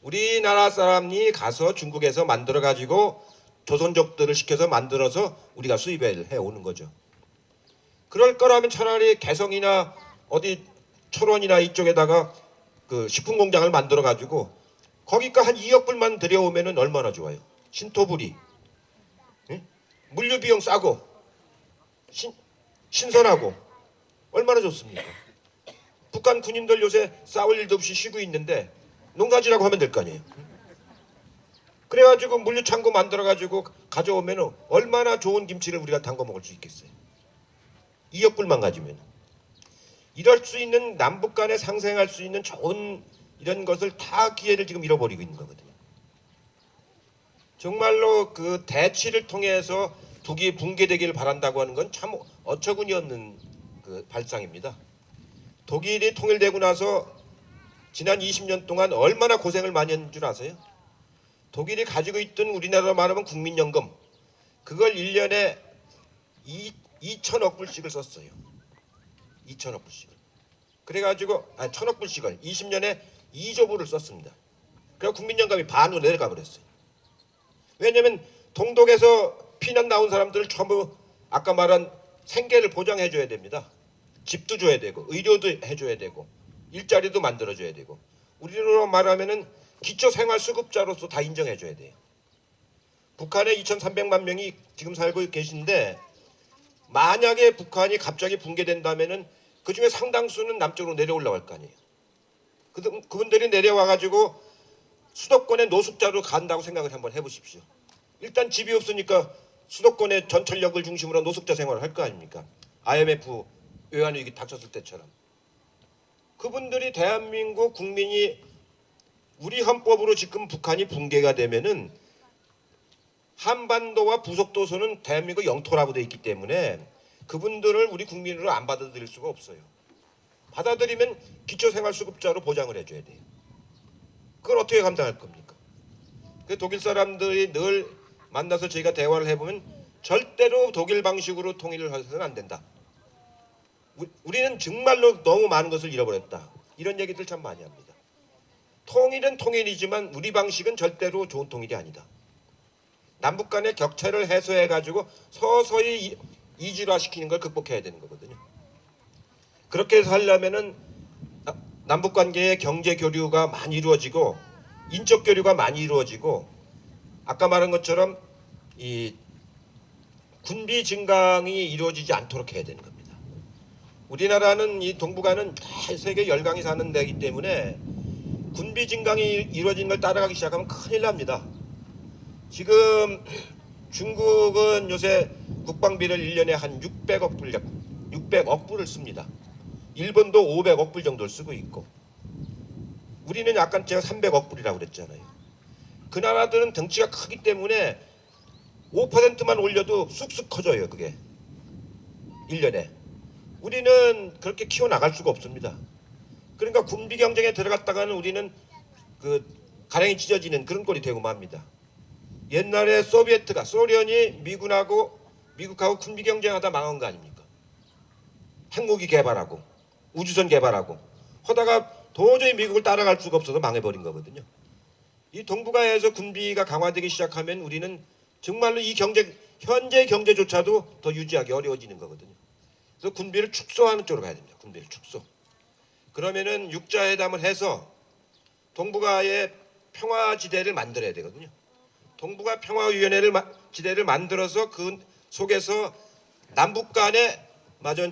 우리나라 사람이 가서 중국에서 만들어 가지고 조선족들을 시켜서 만들어서 우리가 수입을 해오는 거죠. 그럴 거라면 차라리 개성이나 어디 철원이나 이쪽에다가 그 식품 공장을 만들어 가지고 거기가 한 2억 불만 들여오면은 얼마나 좋아요. 신토부리, 응? 물류 비용 싸고 신선하고 얼마나 좋습니까? 북한 군인들 요새 싸울 일도 없이 쉬고 있는데 농사지라고 하면 될 거 아니에요. 그래가지고 물류창고 만들어가지고 가져오면 얼마나 좋은 김치를 우리가 담궈 먹을 수 있겠어요. 2억 불만 가지면. 이럴 수 있는 남북 간에 상생할 수 있는 좋은 이런 것을 다 기회를 지금 잃어버리고 있는 거거든요. 정말로 그 대치를 통해서 북이 붕괴되기를 바란다고 하는 건 참 어처구니 없는 그 발상입니다. 독일이 통일되고 나서 지난 20년 동안 얼마나 고생을 많이 한 줄 아세요? 독일이 가지고 있던 우리나라로 말하면 국민연금 그걸 1년에 2천억 불씩을 썼어요. 2천억 불씩을. 그래가지고 1천억 불씩을 20년에 2조 불을 썼습니다. 그래서 국민연금이 반으로 내려가 버렸어요. 왜냐하면 동독에서 피난 나온 사람들을 전부 아까 말한 생계를 보장해줘야 됩니다. 집도 줘야 되고 의료도 해줘야 되고 일자리도 만들어줘야 되고 우리로 말하면은 기초생활수급자로서 다 인정해줘야 돼요. 북한에 2,300만 명이 지금 살고 계신데 만약에 북한이 갑자기 붕괴된다면은 그 중에 상당수는 남쪽으로 내려올라갈 거 아니에요. 그분들이 내려와가지고 수도권의 노숙자로 간다고 생각을 한번 해보십시오. 일단 집이 없으니까 수도권의 전철역을 중심으로 노숙자 생활을 할 거 아닙니까? IMF 외환위기 닥쳤을 때처럼. 그분들이 대한민국 국민이 우리 헌법으로 지금 북한이 붕괴가 되면은 한반도와 부속도서는 대한민국 영토라고 되어 있기 때문에 그분들을 우리 국민으로 안 받아들일 수가 없어요. 받아들이면 기초생활수급자로 보장을 해줘야 돼요. 그걸 어떻게 감당할 겁니까? 그 독일 사람들이 늘 만나서 저희가 대화를 해보면 절대로 독일 방식으로 통일을 해서는 안 된다. 우리는 정말로 너무 많은 것을 잃어버렸다. 이런 얘기들 참 많이 합니다. 통일은 통일이지만 우리 방식은 절대로 좋은 통일이 아니다. 남북 간의 격차를 해소해가지고 서서히 이질화시키는 걸 극복해야 되는 거거든요. 그렇게 해서 하려면은 남북 관계의 경제 교류가 많이 이루어지고 인적 교류가 많이 이루어지고 아까 말한 것처럼 이 군비 증강이 이루어지지 않도록 해야 되는 겁니다. 우리나라는 이 동북아는 다 세계 열강이 사는 데이기 때문에 군비 증강이 이루어지는 걸 따라가기 시작하면 큰일 납니다. 지금 중국은 요새 국방비를 1년에 한 600억 불을 씁니다. 일본도 500억 불 정도를 쓰고 있고 우리는 약간 제가 300억 불이라고 그랬잖아요. 그 나라들은 덩치가 크기 때문에 5%만 올려도 쑥쑥 커져요. 그게 1년에. 우리는 그렇게 키워나갈 수가 없습니다. 그러니까 군비 경쟁에 들어갔다가는 우리는 그 가랭이 찢어지는 그런 꼴이 되고 맙니다. 옛날에 소련이 미국하고 군비 경쟁하다 망한 거 아닙니까? 핵무기 개발하고 우주선 개발하고 하다가 도저히 미국을 따라갈 수가 없어서 망해버린 거거든요. 이 동북아에서 군비가 강화되기 시작하면 우리는 정말로 이 현재 경제조차도 더 유지하기 어려워지는 거거든요. 그래서 군비를 축소하는 쪽으로 가야 됩니다. 군비를 축소. 그러면은 육자회담을 해서 동북아의 평화지대를 만들어야 되거든요. 동북아 평화위원회를 지대를 만들어서 그 속에서 남북 간의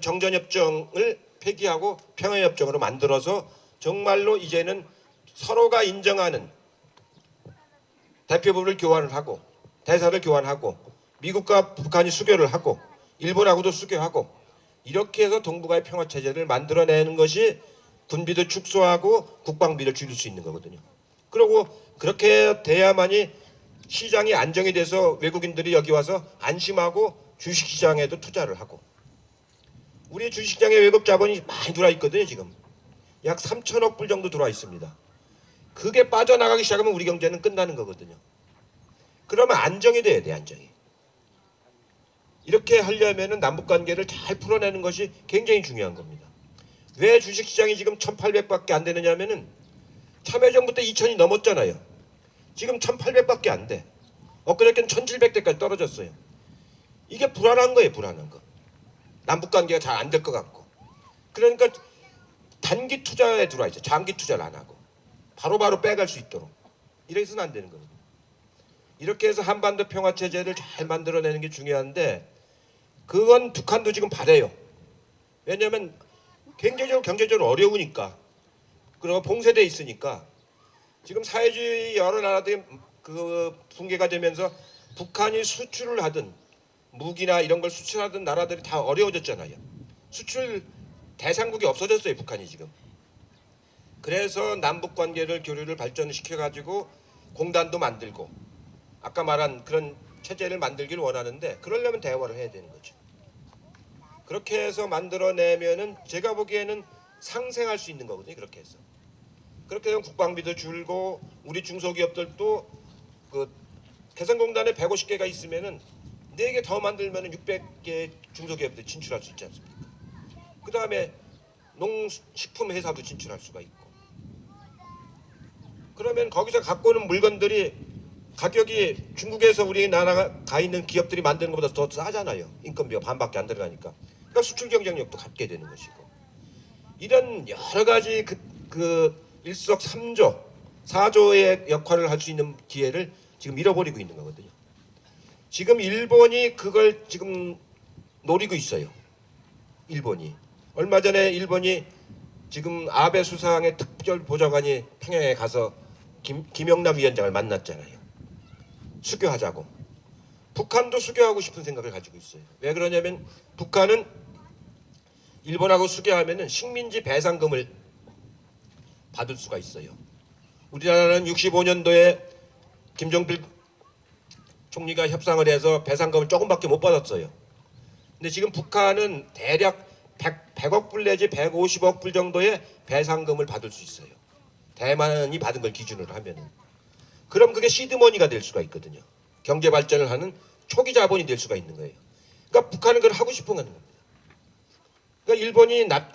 정전협정을 폐기하고 평화협정으로 만들어서 정말로 이제는 서로가 인정하는 대표부를 교환을 하고 대사를 교환하고 미국과 북한이 수교를 하고 일본하고도 수교하고 이렇게 해서 동북아의 평화체제를 만들어내는 것이 군비도 축소하고 국방비를 줄일 수 있는 거거든요. 그리고 그렇게 돼야만이 시장이 안정이 돼서 외국인들이 여기 와서 안심하고 주식시장에도 투자를 하고 우리 주식시장에 외국 자본이 많이 들어와 있거든요. 지금 약 3천억 불 정도 들어와 있습니다. 그게 빠져나가기 시작하면 우리 경제는 끝나는 거거든요. 그러면 안정이 돼야 돼. 안정이. 이렇게 하려면 남북관계를 잘 풀어내는 것이 굉장히 중요한 겁니다. 왜 주식시장이 지금 1,800밖에 안 되느냐 하면은 참여정부 때 2,000이 넘었잖아요. 지금 1,800밖에 안 돼. 엊그저께는 1,700대까지 떨어졌어요. 이게 불안한 거예요. 불안한 거. 남북관계가 잘 안 될 것 같고. 그러니까 단기 투자에 들어와 있죠. 장기 투자를 안 하고 바로바로 빼갈 수 있도록. 이래서는 안 되는 겁니다. 이렇게 해서 한반도 평화체제를 잘 만들어내는 게 중요한데 그건 북한도 지금 바래요. 왜냐하면 경제적으로 어려우니까. 그리고 봉쇄돼 있으니까. 지금 사회주의 여러 나라들이 그 붕괴가 되면서 북한이 수출을 하든 무기나 이런 걸 수출하던 나라들이 다 어려워졌잖아요. 수출 대상국이 없어졌어요. 북한이 지금. 그래서 남북관계를 교류를 발전시켜가지고 공단도 만들고 아까 말한 그런 체제를 만들기를 원하는데 그러려면 대화를 해야 되는 거죠. 그렇게 해서 만들어내면은 제가 보기에는 상생할 수 있는 거거든요. 그렇게 해서. 그렇게 되면 국방비도 줄고 우리 중소기업들도 그 개성공단에 150개가 있으면은 4개 더 만들면은 600개 중소기업들 진출할 수 있지 않습니까? 그 다음에 농식품 회사도 진출할 수가 있고. 그러면 거기서 갖고 오는 물건들이 가격이 중국에서 우리나라가 가 있는 기업들이 만드는 것보다 더 싸잖아요. 인건비가 반밖에 안 들어가니까. 그러니까 수출 경쟁력도 갖게 되는 것이고. 이런 여러 가지 그 일석삼조, 4조의 역할을 할 수 있는 기회를 지금 잃어버리고 있는 거거든요. 지금 일본이 그걸 지금 노리고 있어요. 일본이. 얼마 전에 일본이 지금 아베 수상의 특별 보좌관이 평양에 가서 김영남 위원장을 만났잖아요. 수교하자고. 북한도 수교하고 싶은 생각을 가지고 있어요. 왜 그러냐면 북한은 일본하고 수교하면은 식민지 배상금을 받을 수가 있어요. 우리나라는 65년도에 김정필 총리가 협상을 해서 배상금을 조금밖에 못 받았어요. 근데 지금 북한은 대략 100억 불 내지 150억 불 정도의 배상금을 받을 수 있어요. 대만이 받은 걸 기준으로 하면은. 그럼 그게 시드머니가 될 수가 있거든요. 경제 발전을 하는 초기 자본이 될 수가 있는 거예요. 그러니까 북한은 그걸 하고 싶은 겁니다. 그러니까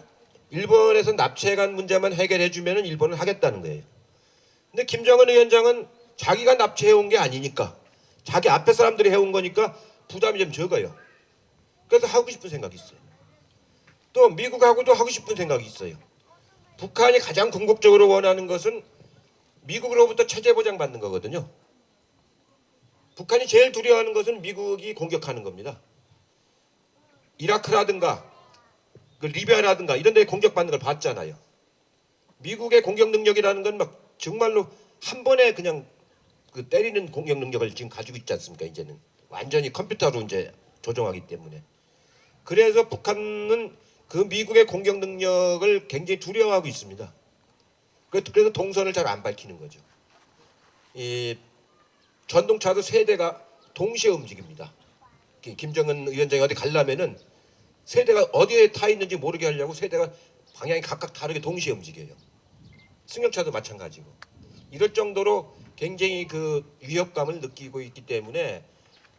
일본에서 납치해간 문제만 해결해 주면은 일본은 하겠다는 거예요. 근데 김정은 위원장은 자기가 납치해온 게 아니니까 자기 앞에 사람들이 해온 거니까 부담이 좀 적어요. 그래서 하고 싶은 생각이 있어요. 또 미국하고도 하고 싶은 생각이 있어요. 북한이 가장 궁극적으로 원하는 것은 미국으로부터 체제 보장 받는 거거든요. 북한이 제일 두려워하는 것은 미국이 공격하는 겁니다. 이라크라든가 그 리비아라든가 이런 데 공격받는 걸 봤잖아요. 미국의 공격 능력이라는 건 막 정말로 한 번에 그냥 그 때리는 공격 능력을 지금 가지고 있지 않습니까? 이제는 완전히 컴퓨터로 이제 조종하기 때문에. 그래서 북한은 그 미국의 공격 능력을 굉장히 두려워하고 있습니다. 그래서 동선을 잘 안 밝히는 거죠. 이 전동차도 세 대가 동시에 움직입니다. 김정은 위원장이 어디 가려면은 세 대가 어디에 타 있는지 모르게 하려고 세 대가 방향이 각각 다르게 동시에 움직여요. 승용차도 마찬가지고. 이럴 정도로 굉장히 그 위협감을 느끼고 있기 때문에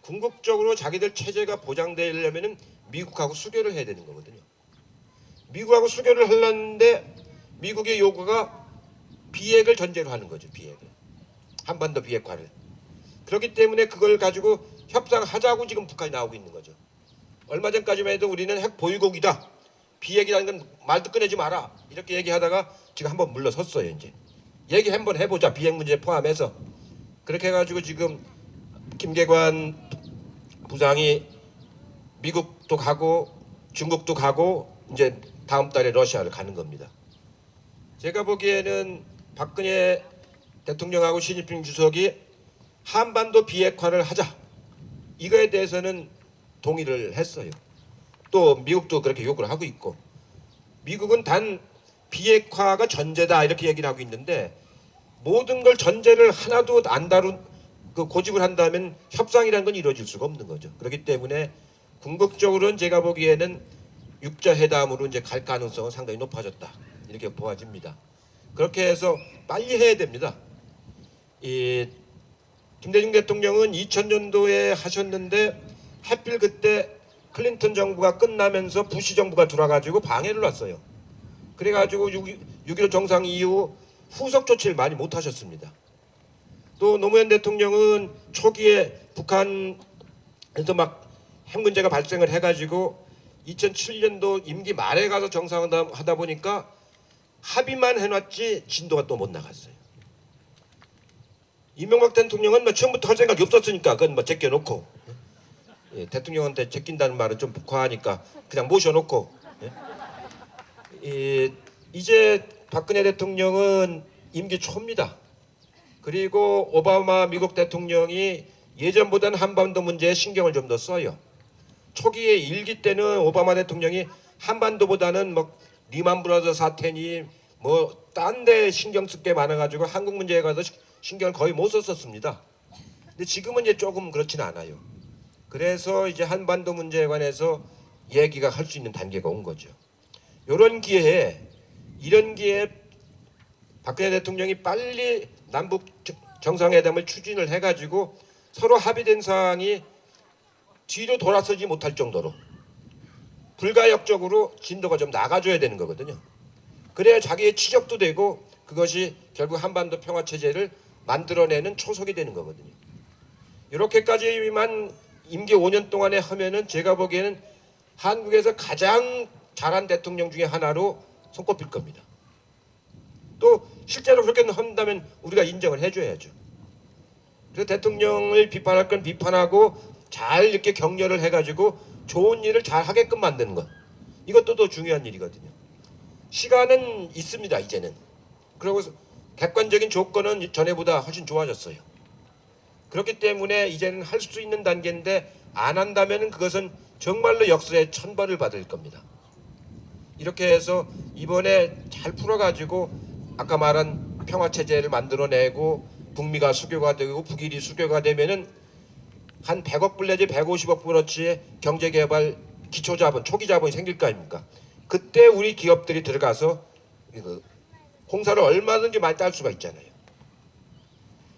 궁극적으로 자기들 체제가 보장되려면은 미국하고 수교를 해야 되는 거거든요. 미국하고 수교를 하려는데 미국의 요구가 비핵을 전제로 하는 거죠. 비핵을. 한반도 비핵화를. 그렇기 때문에 그걸 가지고 협상하자고 지금 북한이 나오고 있는 거죠. 얼마 전까지만 해도 우리는 핵 보유국이다. 비핵이라는 건 말도 꺼내지 마라. 이렇게 얘기하다가 지금 한번 물러섰어요. 이제. 얘기 한번 해보자. 비핵 문제 포함해서. 그렇게 해가지고 지금 김계관 부장이 미국도 가고 중국도 가고 이제 다음 달에 러시아를 가는 겁니다. 제가 보기에는 박근혜 대통령하고 시진핑 주석이 한반도 비핵화를 하자. 이거에 대해서는 동의를 했어요. 또 미국도 그렇게 요구를 하고 있고 미국은 단 비핵화가 전제다 이렇게 얘기를 하고 있는데 모든 걸 전제를 하나도 안 다룬 그 고집을 한다면 협상이라는 건 이루어질 수가 없는 거죠. 그렇기 때문에 궁극적으로는 제가 보기에는 육자 회담으로 이제 갈 가능성은 상당히 높아졌다 이렇게 보아집니다. 그렇게 해서 빨리 해야 됩니다. 이 김대중 대통령은 2000년도에 하셨는데 하필 그때 클린턴 정부가 끝나면서 부시 정부가 들어와가지고 방해를 놨어요. 그래가지고 6.15 정상 이후 후속 조치를 많이 못 하셨습니다. 또 노무현 대통령은 초기에 북한에서 막 핵 문제가 발생을 해가지고 2007년도 임기 말에 가서 정상회담 하다 보니까 합의만 해놨지 진도가 또 못 나갔어요. 이명박 대통령은 뭐 처음부터 할 생각이 없었으니까 그건 뭐 제껴놓고, 예, 대통령한테 제낀다는 말은 좀 과하니까 그냥 모셔놓고, 예, 이제 박근혜 대통령은 임기 초입니다. 그리고 오바마 미국 대통령이 예전보다는 한반도 문제에 신경을 좀 더 써요. 초기에 일기 때는 오바마 대통령이 한반도보다는 뭐 리만 브라더 사태니 뭐 딴 데 신경 쓸 게 많아가지고 한국 문제에 가서 신경을 거의 못 썼었습니다. 근데 지금은 이제 조금 그렇지는 않아요. 그래서 이제 한반도 문제에 관해서 얘기가 할 수 있는 단계가 온 거죠. 이런 기회에 박근혜 대통령이 빨리 남북 정상회담을 추진을 해가지고 서로 합의된 사항이 뒤로 돌아서지 못할 정도로 불가역적으로 진도가 좀 나가줘야 되는 거거든요. 그래야 자기의 치적도 되고 그것이 결국 한반도 평화체제를 만들어내는 초석이 되는 거거든요. 이렇게까지만 임기 5년 동안에 하면은 제가 보기에는 한국에서 가장 잘한 대통령 중에 하나로 손꼽힐 겁니다. 또 실제로 그렇게 한다면 우리가 인정을 해줘야죠. 그래서 대통령을 비판할 건 비판하고 잘 이렇게 격려를 해가지고 좋은 일을 잘 하게끔 만드는 것, 이것도 더 중요한 일이거든요. 시간은 있습니다 이제는. 그리고 객관적인 조건은 전에보다 훨씬 좋아졌어요. 그렇기 때문에 이제는 할 수 있는 단계인데 안 한다면 그것은 정말로 역사의 천벌을 받을 겁니다. 이렇게 해서 이번에 잘 풀어가지고 아까 말한 평화체제를 만들어내고 북미가 수교가 되고 북일이 수교가 되면은 한 100억 불 내지 150억 불어치의 경제개발 기초자본, 초기자본이 생길 거 아닙니까? 그때 우리 기업들이 들어가서 공사를 얼마든지 많이 딸 수가 있잖아요.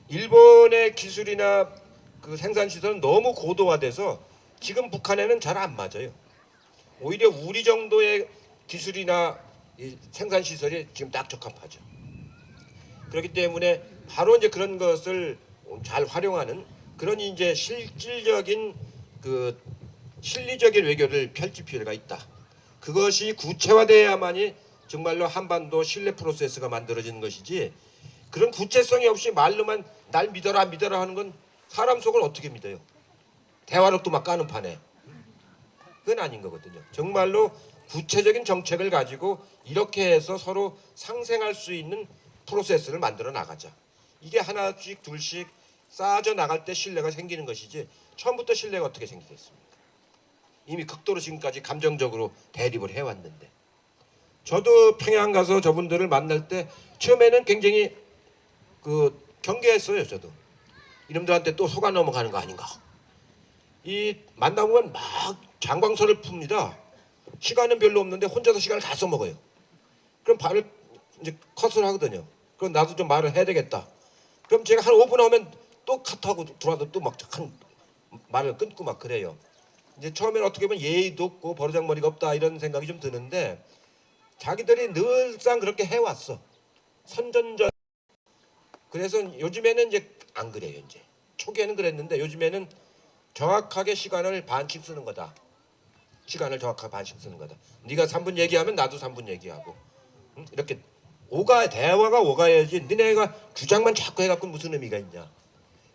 일본의 기술이나 그 생산시설은 너무 고도화돼서 지금 북한에는 잘 안 맞아요. 오히려 우리 정도의 기술이나 생산시설이 지금 딱 적합하죠. 그렇기 때문에 바로 이제 그런 것을 잘 활용하는 그런 이제 실질적인 그 실리적인 외교를 펼칠 필요가 있다. 그것이 구체화돼야만이 정말로 한반도 신뢰 프로세스가 만들어지는 것이지, 그런 구체성이 없이 말로만 날 믿어라 믿어라 하는 건 사람 속을 어떻게 믿어요? 대화록도 막 까는 판에. 그건 아닌 거거든요. 정말로 구체적인 정책을 가지고 이렇게 해서 서로 상생할 수 있는 프로세스를 만들어 나가자. 이게 하나씩 둘씩 쌓아져 나갈 때 신뢰가 생기는 것이지, 처음부터 신뢰가 어떻게 생기겠습니까? 이미 극도로 지금까지 감정적으로 대립을 해왔는데. 저도 평양 가서 저분들을 만날 때 처음에는 굉장히 경계했어요. 저도 이놈들한테 또 속아 넘어가는 거 아닌가. 이 만나보면 막 장광설을 풉니다. 시간은 별로 없는데 혼자서 시간을 다 써먹어요. 그럼 발을 이제 컷을 하거든요. 그럼 나도 좀 말을 해야 되겠다. 그럼 제가 한 5분 하면 또 카트하고 들어와서 또 막 한 말을 끊고 막 그래요. 이제 처음에는 어떻게 보면 예의도 없고 버르장머리가 없다 이런 생각이 좀 드는데, 자기들이 늘상 그렇게 해왔어. 선전전. 그래서 요즘에는 이제 안 그래요. 이제 초기에는 그랬는데 요즘에는 정확하게 시간을 반씩 쓰는 거다. 시간을 정확하게 반씩 쓰는 거다. 네가 3분 얘기하면 나도 3분 얘기하고, 응? 이렇게 대화가 오가야지. 너네가 주장만 자꾸 해갖고 무슨 의미가 있냐.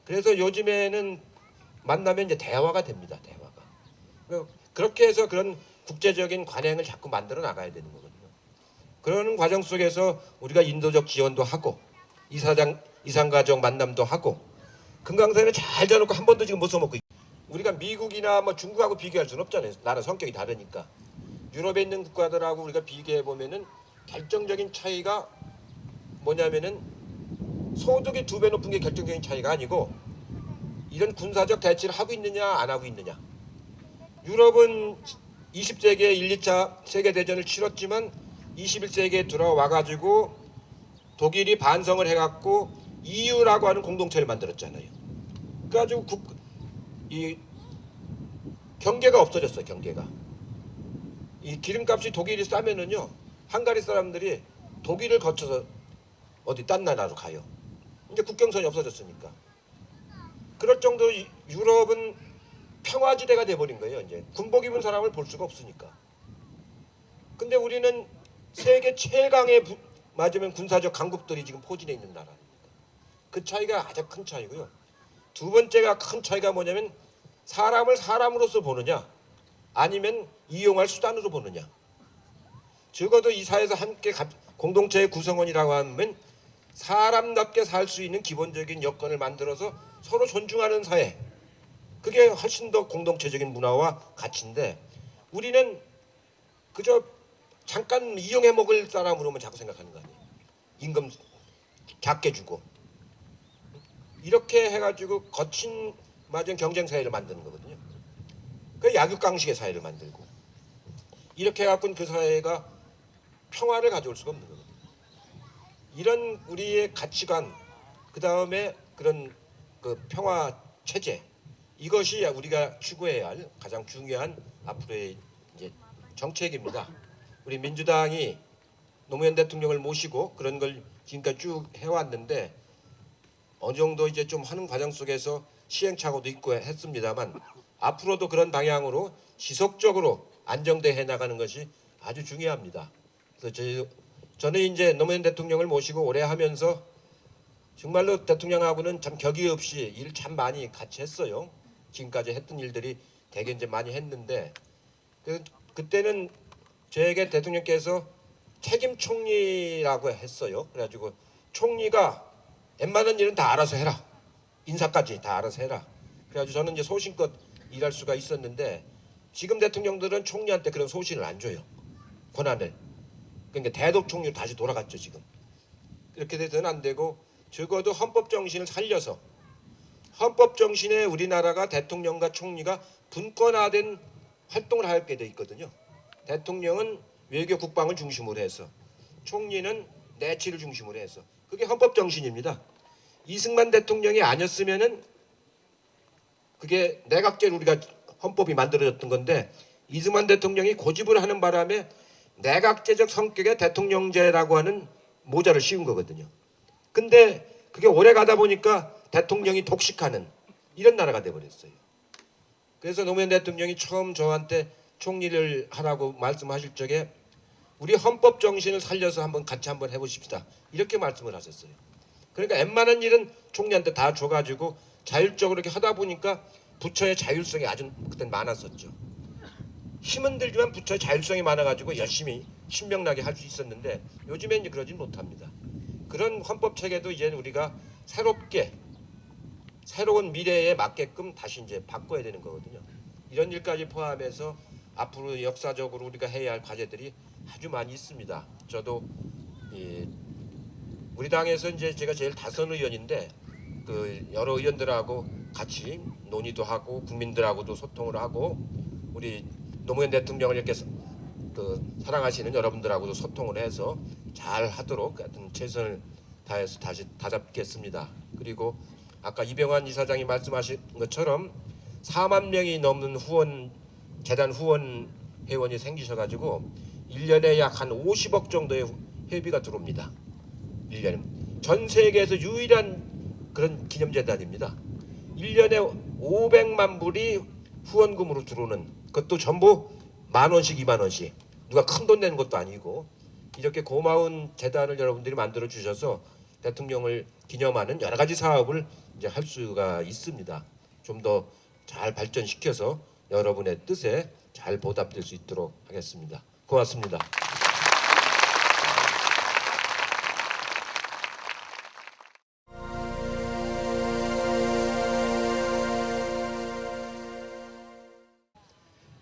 그래서 요즘에는 만나면 이제 대화가 됩니다. 대화가. 그렇게 해서 그런 국제적인 관행을 자꾸 만들어 나가야 되는 거거든요. 그러는 과정 속에서 우리가 인도적 지원도 하고 이산가족 만남도 하고, 금강산에 잘 자놓고 한 번도 지금 못 써먹고 있고. 우리가 미국이나 뭐 중국하고 비교할 수는 없잖아요. 나라 성격이 다르니까. 유럽에 있는 국가들하고 우리가 비교해 보면은 결정적인 차이가 뭐냐면은 소득이 2배 높은 게 결정적인 차이가 아니고, 이런 군사적 대치를 하고 있느냐 안 하고 있느냐. 유럽은 20세기에 1, 2차 세계대전을 치렀지만 21세기에 들어와가지고 독일이 반성을 해갖고 EU라고 하는 공동체를 만들었잖아요. 그래가지고 이 경계가 없어졌어요. 경계가. 이 기름값이 독일이 싸면은요, 헝가리 사람들이 독일을 거쳐서 어디 딴 나라로 가요. 이제 국경선이 없어졌으니까. 그럴 정도로 유럽은 평화지대가 돼버린 거예요. 이제 군복 입은 사람을 볼 수가 없으니까. 근데 우리는 세계 최강의 맞으면 군사적 강국들이 지금 포진해 있는 나라입니다. 그 차이가 아주 큰 차이고요. 두 번째가 큰 차이가 뭐냐면 사람을 사람으로서 보느냐 아니면 이용할 수단으로 보느냐. 적어도 이 사회에서 함께 공동체의 구성원이라고 하면 사람답게 살 수 있는 기본적인 여건을 만들어서 서로 존중하는 사회. 그게 훨씬 더 공동체적인 문화와 가치인데 우리는 그저 잠깐 이용해 먹을 사람으로만 자꾸 생각하는 거 아니에요. 임금 작게 주고 이렇게 해가지고 거친 맞은 경쟁 사회를 만드는 거거든요. 그 약육강식의 사회를 만들고 이렇게 해갖고는 그 사회가 평화를 가져올 수가 없는 거거든요. 이런 우리의 가치관 그 다음에 그런 그 평화 체제 이것이 우리가 추구해야 할 가장 중요한 앞으로의 이제 정책입니다. 우리 민주당이 노무현 대통령을 모시고 그런 걸 지금까지 쭉 해왔는데 어느 정도 이제 좀 하는 과정 속에서 시행착오도 있고 했습니다만 앞으로도 그런 방향으로 지속적으로 안정돼 해나가는 것이 아주 중요합니다. 그래서 저는 이제 노무현 대통령을 모시고 오래 하면서 정말로 대통령하고는 참 격의 없이 일 참 많이 같이 했어요. 지금까지 했던 일들이 되게 이제 많이 했는데 그때는 저에게 대통령께서 책임 총리라고 했어요. 그래가지고 총리가 웬만한 일은 다 알아서 해라. 인사까지 다 알아서 해라. 그래가지고 저는 이제 소신껏 일할 수가 있었는데 지금 대통령들은 총리한테 그런 소신을 안 줘요. 권한을. 그러니까 대독 총리로 다시 돌아갔죠 지금. 이렇게 돼서는 안 되고 적어도 헌법 정신을 살려서 헌법 정신에 우리나라가 대통령과 총리가 분권화된 활동을 하게 돼 있거든요. 대통령은 외교 국방을 중심으로 해서 총리는 내치를 중심으로 해서 그게 헌법 정신입니다. 이승만 대통령이 아니었으면은 그게 내각제로 우리가 헌법이 만들어졌던 건데 이승만 대통령이 고집을 하는 바람에 내각제적 성격의 대통령제라고 하는 모자를 씌운 거거든요. 근데 그게 오래 가다 보니까 대통령이 독식하는 이런 나라가 돼버렸어요. 그래서 노무현 대통령이 처음 저한테 총리를 하라고 말씀하실 적에 우리 헌법 정신을 살려서 같이 한번 해보십시다. 이렇게 말씀을 하셨어요. 그러니까 웬만한 일은 총리한테 다 줘가지고 자율적으로 이렇게 하다 보니까 부처의 자율성이 아주 그땐 많았었죠. 힘은 들지만 부처의 자율성이 많아가지고 열심히 신명나게 할 수 있었는데 요즘엔 이제 그러진 못합니다. 그런 헌법 체계도 이제 우리가 새로운 미래에 맞게끔 다시 이제 바꿔야 되는 거거든요. 이런 일까지 포함해서 앞으로 역사적으로 우리가 해야 할 과제들이 아주 많이 있습니다. 저도 우리 당에서 이제 제가 제일 다선 의원인데 그 여러 의원들하고 같이 논의도 하고 국민들하고도 소통을 하고 우리 노무현 대통령을 이렇게 사랑하시는 여러분들하고도 소통을 해서 잘 하도록 최선을 다해서 다시 다잡겠습니다. 그리고 아까 이병환 이사장이 말씀하신 것처럼 4만 명이 넘는 재단 후원 회원이 생기셔가지고 1년에 약 한 50억 정도의 회비가 들어옵니다. 1년에. 전 세계에서 유일한 그런 기념재단입니다. 1년에 500만 불이 후원금으로 들어오는 그것도 전부 10,000원씩 20,000원씩 누가 큰 돈 내는 것도 아니고 이렇게 고마운 재단을 여러분들이 만들어 주셔서 대통령을 기념하는 여러 가지 사업을 이제 할 수가 있습니다. 좀 더 잘 발전시켜서 여러분의 뜻에 잘 보답될 수 있도록 하겠습니다. 고맙습니다.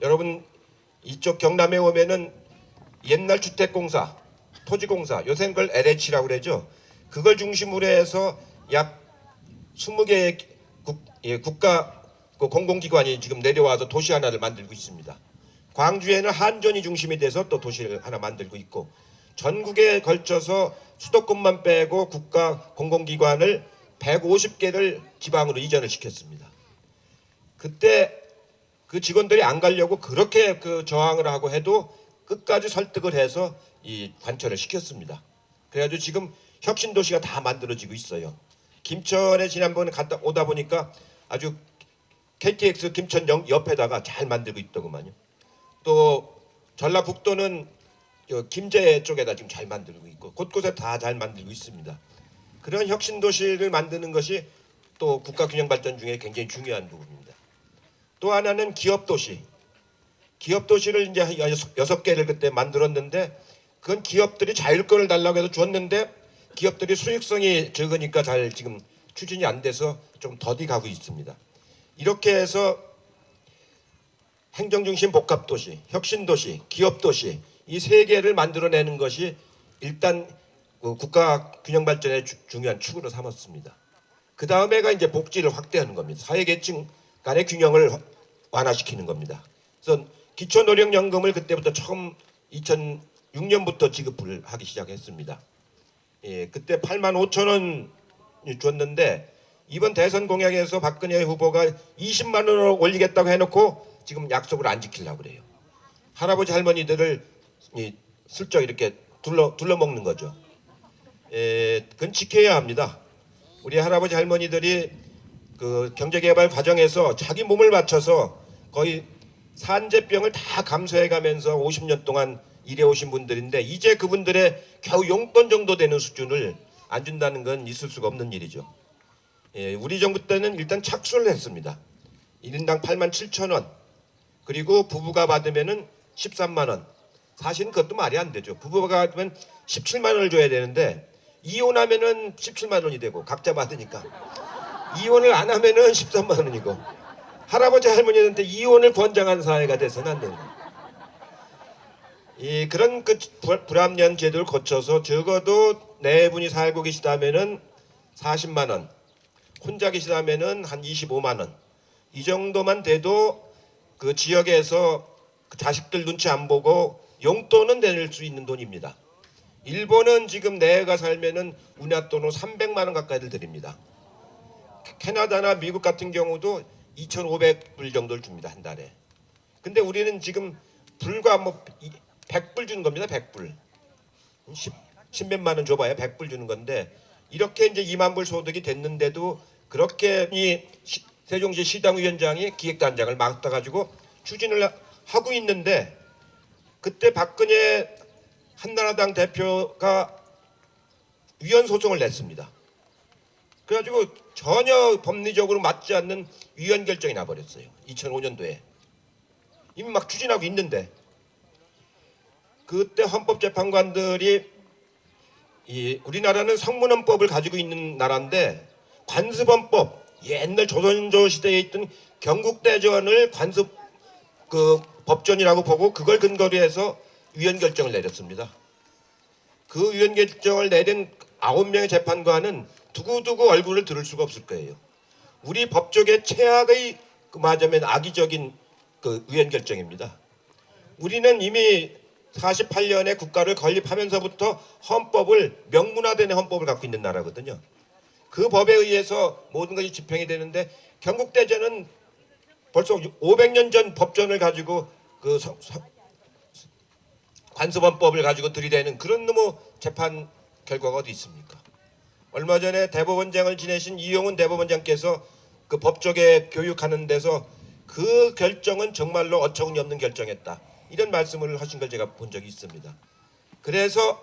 여러분 이쪽 경남에 오면은 옛날 주택공사, 토지공사, 요새는 그걸 LH라고 그러죠. 그걸 중심으로 해서 약 20개의 국가 공공기관이 지금 내려와서 도시 하나를 만들고 있습니다. 광주에는 한전이 중심이 돼서 또 도시를 하나 만들고 있고, 전국에 걸쳐서 수도권만 빼고 국가 공공기관을 150개를 지방으로 이전을 시켰습니다. 그때 그 직원들이 안 가려고 그렇게 그 저항을 하고 해도 끝까지 설득을 해서 이 관철을 시켰습니다. 그래가지고 지금 혁신도시가 다 만들어지고 있어요. 김천에 지난번에 갔다 오다 보니까 아주 KTX 김천 옆에다가 잘 만들고 있더구만요. 또 전라북도는 김제 쪽에다 지금 잘 만들고 있고 곳곳에 다 잘 만들고 있습니다. 그런 혁신도시를 만드는 것이 또 국가균형발전 중에 굉장히 중요한 부분입니다. 또 하나는 기업도시. 기업도시를 이제 6개를 그때 만들었는데, 그건 기업들이 자율권을 달라고 해서 줬는데 기업들이 수익성이 적으니까 잘 지금 추진이 안 돼서 좀 더디 가고 있습니다. 이렇게 해서 행정중심 복합도시, 혁신도시, 기업도시 이 3개를 만들어내는 것이 일단 국가 균형 발전의 중요한 축으로 삼았습니다. 그 다음에가 이제 복지를 확대하는 겁니다. 사회계층 간의 균형을 완화시키는 겁니다. 그래서 기초노령연금을 그때부터 처음 2006년부터 지급을 하기 시작했습니다. 예, 그때 85,000원 줬는데 이번 대선 공약에서 박근혜 후보가 20만 원으로 올리겠다고 해놓고 지금 약속을 안 지키려고 그래요. 할아버지 할머니들을 슬쩍 이렇게 둘러먹는 거죠. 그건 지켜야 합니다. 우리 할아버지 할머니들이 그 경제개발 과정에서 자기 몸을 바쳐서 거의 산재병을 다 감수해가면서 50년 동안 일해오신 분들인데, 이제 그분들의 겨우 용돈 정도 되는 수준을 안 준다는 건 있을 수가 없는 일이죠. 우리 정부 때는 일단 착수를 했습니다. 1인당 87,000원, 그리고 부부가 받으면은 13만 원. 사실은 그것도 말이 안 되죠. 부부가 받으면 17만 원을 줘야 되는데 이혼하면은 17만 원이 되고 각자 받으니까, 이혼을 안 하면은 13만 원이고, 할아버지 할머니한테 이혼을 권장하는 사회가 돼서는 안 되는 거예요. 그런 그 불합리한 제도를 거쳐서 적어도 4분이 살고 계시다면은 40만 원, 혼자 계시다면은 한 25만 원, 이 정도만 돼도 그 지역에서 그 자식들 눈치 안 보고 용돈은 낼 수 있는 돈입니다. 일본은 지금 내가 살면은 은하돈으로 300만 원 가까이를 드립니다. 캐나다나 미국 같은 경우도 2,500불 정도를 줍니다, 한 달에. 근데 우리는 지금 불과 뭐 100불 주는 겁니다. 100불. 10몇만 원 줘봐야 100불 주는 건데, 이렇게 이제 2만 불 소득이 됐는데도 그렇게 이 세종시 시당위원장이 기획단장을 맡아가지고 추진을 하고 있는데, 그때 박근혜 한나라당 대표가 위헌 소송을 냈습니다. 그래가지고 전혀 법리적으로 맞지 않는 위헌 결정이 나버렸어요. 2005년도에. 이미 막 추진하고 있는데, 그때 헌법재판관들이 우리나라는 성문헌법을 가지고 있는 나라인데, 관습헌법, 옛날 조선조 시대에 있던 경국대전을 관습 그 법전이라고 보고 그걸 근거로 해서 위헌 결정을 내렸습니다. 그 위헌 결정을 내린 9명의 재판관은 두고두고 얼굴을 들을 수가 없을 거예요. 우리 법조계 최악의 말하자면 악의적인 그 위헌 결정입니다. 우리는 이미 48년에 국가를 건립하면서부터 헌법을 명문화된 헌법을 갖고 있는 나라거든요. 그 법에 의해서 모든 것이 집행이 되는데, 경국대전은 벌써 500년 전 법전을 가지고 그 관습헌법을 가지고 들이대는 그런 놈의 재판 결과가 어디 있습니까? 얼마 전에 대법원장을 지내신 이용훈 대법원장께서 그 법조계 교육하는 데서 그 결정은 정말로 어처구니 없는 결정이었다, 이런 말씀을 하신 걸 제가 본 적이 있습니다. 그래서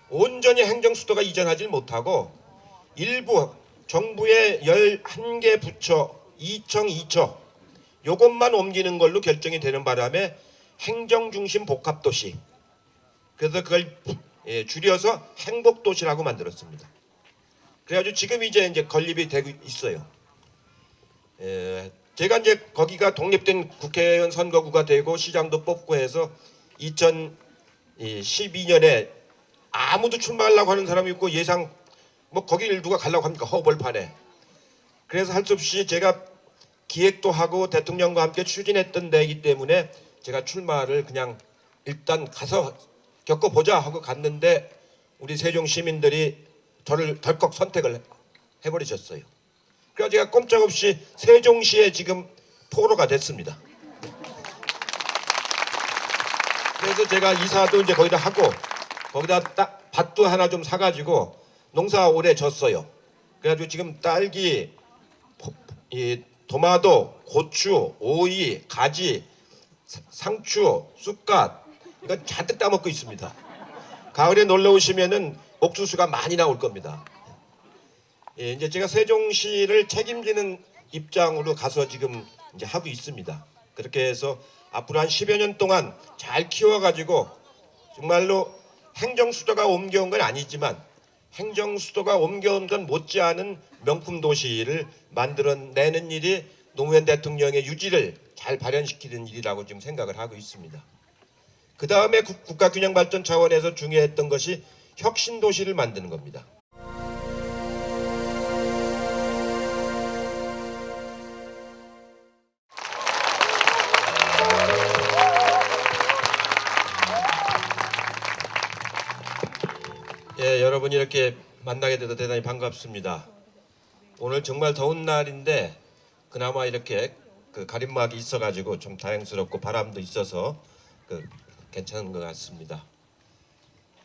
온전히 행정수도가 이전하지 못하고 일부 정부의 11개 부처, 2청, 2처 요것만 옮기는 걸로 결정이 되는 바람에 행정중심 복합도시, 그래서 그걸 줄여서 행복도시라고 만들었습니다. 그래가지고 지금 이제 건립이 되고 있어요. 제가 이제 거기가 독립된 국회의원 선거구가 되고 시장도 뽑고 해서 2012년에 아무도 출마하려고 하는 사람이 있고 예상 뭐 거기를 누가 가려고 합니까? 허벌판에. 그래서 할 수 없이 제가 기획도 하고 대통령과 함께 추진했던 데이기 때문에 제가 출마를 그냥 일단 가서 겪어보자 하고 갔는데 우리 세종 시민들이 저를 덜컥 선택을 해버리셨어요. 그래서 제가 꼼짝없이 세종시에 지금 포로가 됐습니다. 그래서 제가 이사도 이제 거기다 하고 거기다 딱 밭도 하나 좀 사가지고 농사 오래 졌어요. 그래가지고 지금 딸기, 이 도마도, 고추, 오이, 가지, 상추, 쑥갓 이건 잔뜩 따먹고 있습니다. 가을에 놀러 오시면은 옥수수가 많이 나올 겁니다. 예, 이제 제가 세종시를 책임지는 입장으로 가서 지금 이제 하고 있습니다. 그렇게 해서 앞으로 한 10여 년 동안 잘 키워가지고 정말로 행정수도가 옮겨온 건 아니지만 행정수도가 옮겨온 건 못지않은 명품 도시를 만들어내는 일이 노무현 대통령의 유지를 잘 발현시키는 일이라고 지금 생각을 하고 있습니다. 그 다음에 국가균형발전 차원에서 중요했던 것이 혁신도시를 만드는 겁니다. 예, 여러분 이렇게 만나게 돼서 대단히 반갑습니다. 오늘 정말 더운 날인데 그나마 이렇게 가림막이 있어가지고 좀 다행스럽고 바람도 있어서 괜찮은 것 같습니다.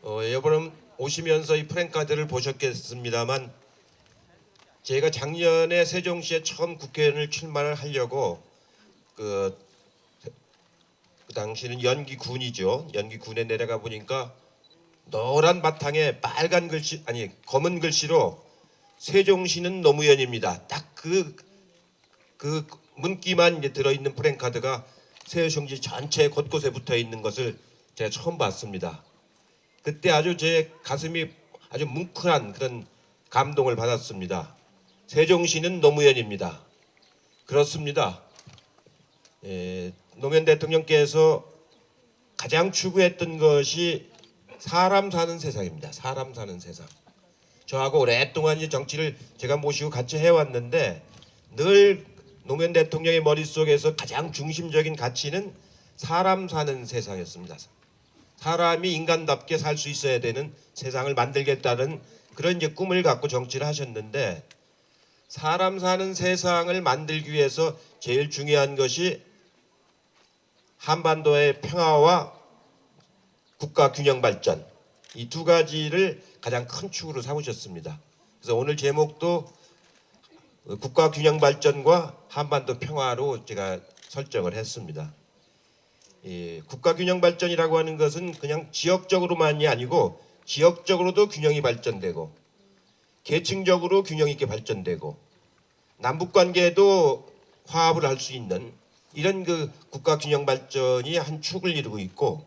여러분 오시면서 이 프랭카드를 보셨겠습니다만 제가 작년에 세종시에 처음 국회의원을 출마를 하려고 그 당시는 연기군이죠. 연기군에 내려가 보니까 노란 바탕에 빨간 글씨 검은 글씨로 세종시는 노무현입니다. 딱 그 문기만 이제 들어있는 프랭카드가 세종시 전체 곳곳에 붙어 있는 것을 제가 처음 봤습니다. 그때 아주 제 가슴이 아주 뭉클한 그런 감동을 받았습니다. 세종시는 노무현입니다. 그렇습니다. 노무현 대통령께서 가장 추구했던 것이 사람 사는 세상입니다. 사람 사는 세상. 저하고 오랫동안 이제 정치를 제가 모시고 같이 해왔는데 늘 노무현 대통령의 머릿속에서 가장 중심적인 가치는 사람 사는 세상이었습니다. 사람이 인간답게 살 수 있어야 되는 세상을 만들겠다는 그런 이제 꿈을 갖고 정치를 하셨는데 사람 사는 세상을 만들기 위해서 제일 중요한 것이 한반도의 평화와 국가 균형 발전 이 두 가지를 가장 큰 축으로 삼으셨습니다. 그래서 오늘 제목도 국가 균형 발전과 한반도 평화로 제가 설정을 했습니다. 국가 균형 발전이라고 하는 것은 그냥 지역적으로만이 아니고 지역적으로도 균형이 발전되고 계층적으로 균형 있게 발전되고 남북 관계도 화합을 할 수 있는 이런 국가 균형 발전이 한 축을 이루고 있고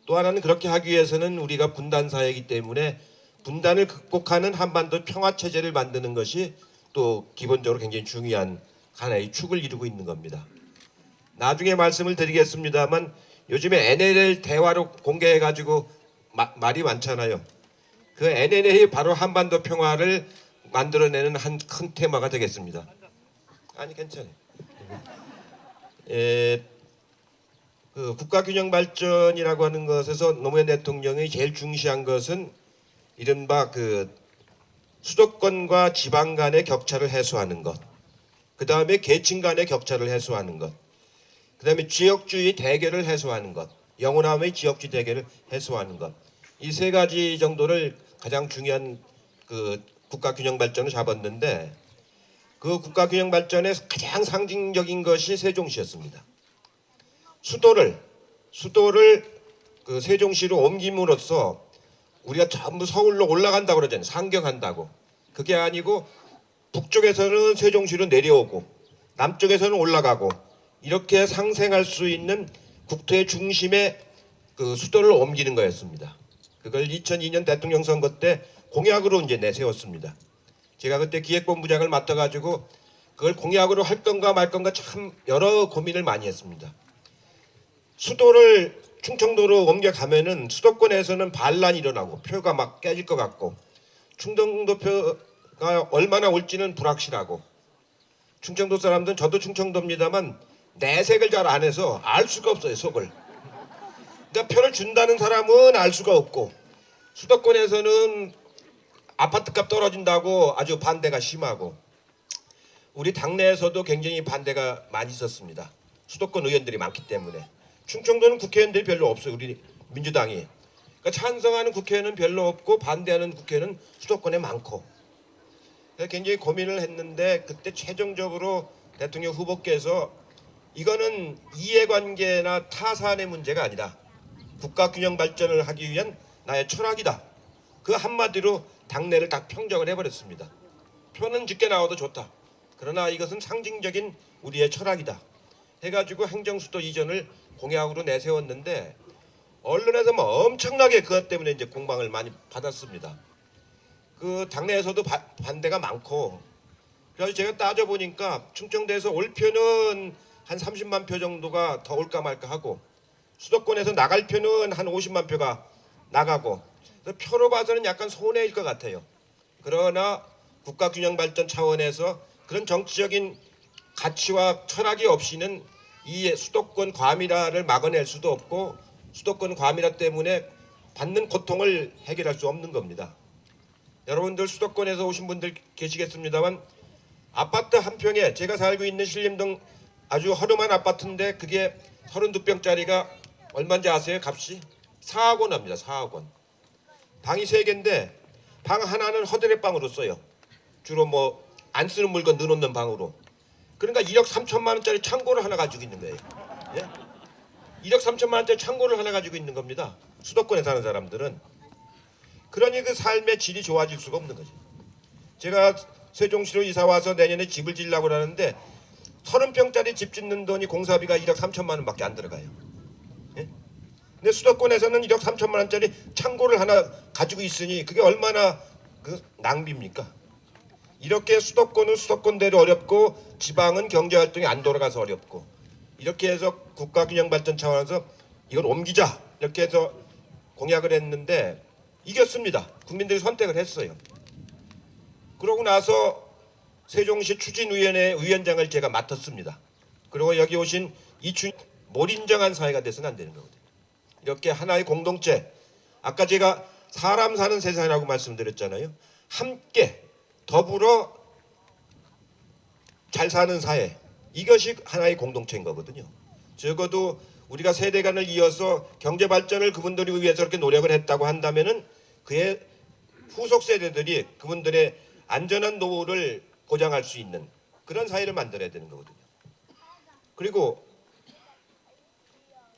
또 하나는 그렇게 하기 위해서는 우리가 분단 사회이기 때문에 분단을 극복하는 한반도 평화 체제를 만드는 것이 또 기본적으로 굉장히 중요한 하나의 축을 이루고 있는 겁니다. 나중에 말씀을 드리겠습니다만 요즘에 NLL 대화로 공개해 가지고 말이 많잖아요. 그 NLL이 바로 한반도 평화를 만들어내는 한 큰 테마가 되겠습니다. 아니 괜찮아요. 국가균형 발전이라고 하는 것에서 노무현 대통령이 제일 중시한 것은 이른바 수도권과 지방 간의 격차를 해소하는 것, 그 다음에 계층 간의 격차를 해소하는 것, 그 다음에 지역주의 대결을 해소하는 것, 영호남의 지역주의 대결을 해소하는 것, 이 세 가지 정도를 가장 중요한 국가균형 발전을 잡았는데 그 국가균형 발전의 가장 상징적인 것이 세종시였습니다. 수도를 세종시로 옮김으로써 우리가 전부 서울로 올라간다고 그러잖아요. 상경한다고. 그게 아니고 북쪽에서는 세종시로 내려오고 남쪽에서는 올라가고 이렇게 상생할 수 있는 국토의 중심에 수도를 옮기는 거였습니다. 그걸 2002년 대통령 선거 때 공약으로 이제 내세웠습니다. 제가 그때 기획본부장을 맡아가지고 그걸 공약으로 할 건가 말 건가 참 여러 고민을 많이 했습니다. 수도를 충청도로 옮겨가면은 수도권에서는 반란이 일어나고 표가 막 깨질 것 같고 충청도 표가 얼마나 올지는 불확실하고 충청도 사람들은 저도 충청도입니다만 내색을 잘 안 해서 알 수가 없어요, 속을. 그러니까 표를 준다는 사람은 알 수가 없고, 수도권에서는 아파트값 떨어진다고 아주 반대가 심하고, 우리 당내에서도 굉장히 반대가 많이 있었습니다. 수도권 의원들이 많기 때문에. 충청도는 국회의원들이 별로 없어요, 우리 민주당이. 그러니까 찬성하는 국회의원은 별로 없고 반대하는 국회의원은 수도권에 많고. 그래서 굉장히 고민을 했는데, 그때 최종적으로 대통령 후보께서 이거는 이해관계나 타산의 문제가 아니다, 국가 균형 발전을 하기 위한 나의 철학이다, 그 한마디로 당내를 다 평정을 해버렸습니다. 표는 적게 나와도 좋다, 그러나 이것은 상징적인 우리의 철학이다 해가지고 행정수도 이전을 공약으로 내세웠는데, 언론에서 뭐 엄청나게 그것 때문에 이제 공방을 많이 받았습니다. 그 당내에서도 반대가 많고. 그래서 제가 따져보니까 충청도에서 올 표는 한 30만 표 정도가 더 올까 말까 하고, 수도권에서 나갈 표는 한 50만 표가 나가고, 그래서 표로 봐서는 약간 손해일 것 같아요. 그러나 국가균형발전 차원에서 그런 정치적인 가치와 철학이 없이는 이 수도권 과밀화를 막아낼 수도 없고, 수도권 과밀화 때문에 받는 고통을 해결할 수 없는 겁니다. 여러분들 수도권에서 오신 분들 계시겠습니다만, 아파트 한 평에, 제가 살고 있는 신림동 아주 허름한 아파트인데 그게 32평짜리가 얼마인지 아세요? 값이 4억 원 합니다. 4억 원. 방이 3개인데 방 하나는 허드렛방으로 써요. 주로 뭐 안 쓰는 물건 넣어놓는 방으로. 그러니까 1억 3천만 원짜리 창고를 하나 가지고 있는 거예요. 예? 1억 3천만 원짜리 창고를 하나 가지고 있는 겁니다. 수도권에 사는 사람들은. 그러니 그 삶의 질이 좋아질 수가 없는 거죠. 제가 세종시로 이사 와서 내년에 집을 지으려고 하는데 30평짜리 집 짓는 돈이 공사비가 1억 3천만 원밖에 안 들어가요. 예? 근데 수도권에서는 1억 3천만 원짜리 창고를 하나 가지고 있으니 그게 얼마나 그 낭비입니까? 이렇게 수도권은 수도권대로 어렵고 지방은 경제활동이 안 돌아가서 어렵고, 이렇게 해서 국가균형발전 차원에서 이걸 옮기자 이렇게 해서 공약을 했는데 이겼습니다. 국민들이 선택을 했어요. 그러고 나서 세종시 추진위원회 위원장을 제가 맡았습니다. 그리고 여기 오신 이춘, 몰인정한 사회가 돼서는 안 되는 거거든요. 이렇게 하나의 공동체, 아까 제가 사람 사는 세상이라고 말씀드렸잖아요. 함께 더불어 잘 사는 사회, 이것이 하나의 공동체인 거거든요. 적어도 우리가 세대 간을 이어서 경제 발전을 그분들이 위해서 이렇게 노력을 했다고 한다면은 그의 후속 세대들이 그분들의 안전한 노후를 보장할 수 있는 그런 사회를 만들어야 되는 거거든요. 그리고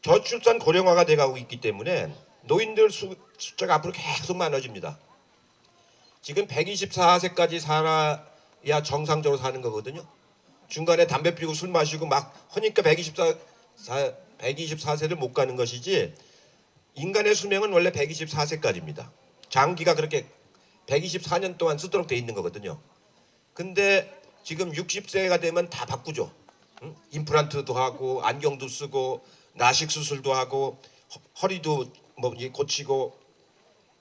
저출산 고령화가 돼가고 있기 때문에 노인들 숫자가 앞으로 계속 많아집니다. 지금 124세까지 살아야 정상적으로 사는 거거든요. 중간에 담배 피우고 술 마시고 막 하니까 124세를 못 가는 것이지, 인간의 수명은 원래 124세까지입니다. 장기가 그렇게 124년 동안 쓰도록 돼 있는 거거든요. 근데 지금 60세가 되면 다 바꾸죠. 응? 임플란트도 하고 안경도 쓰고 라식 수술도 하고 허리도 뭐 고치고,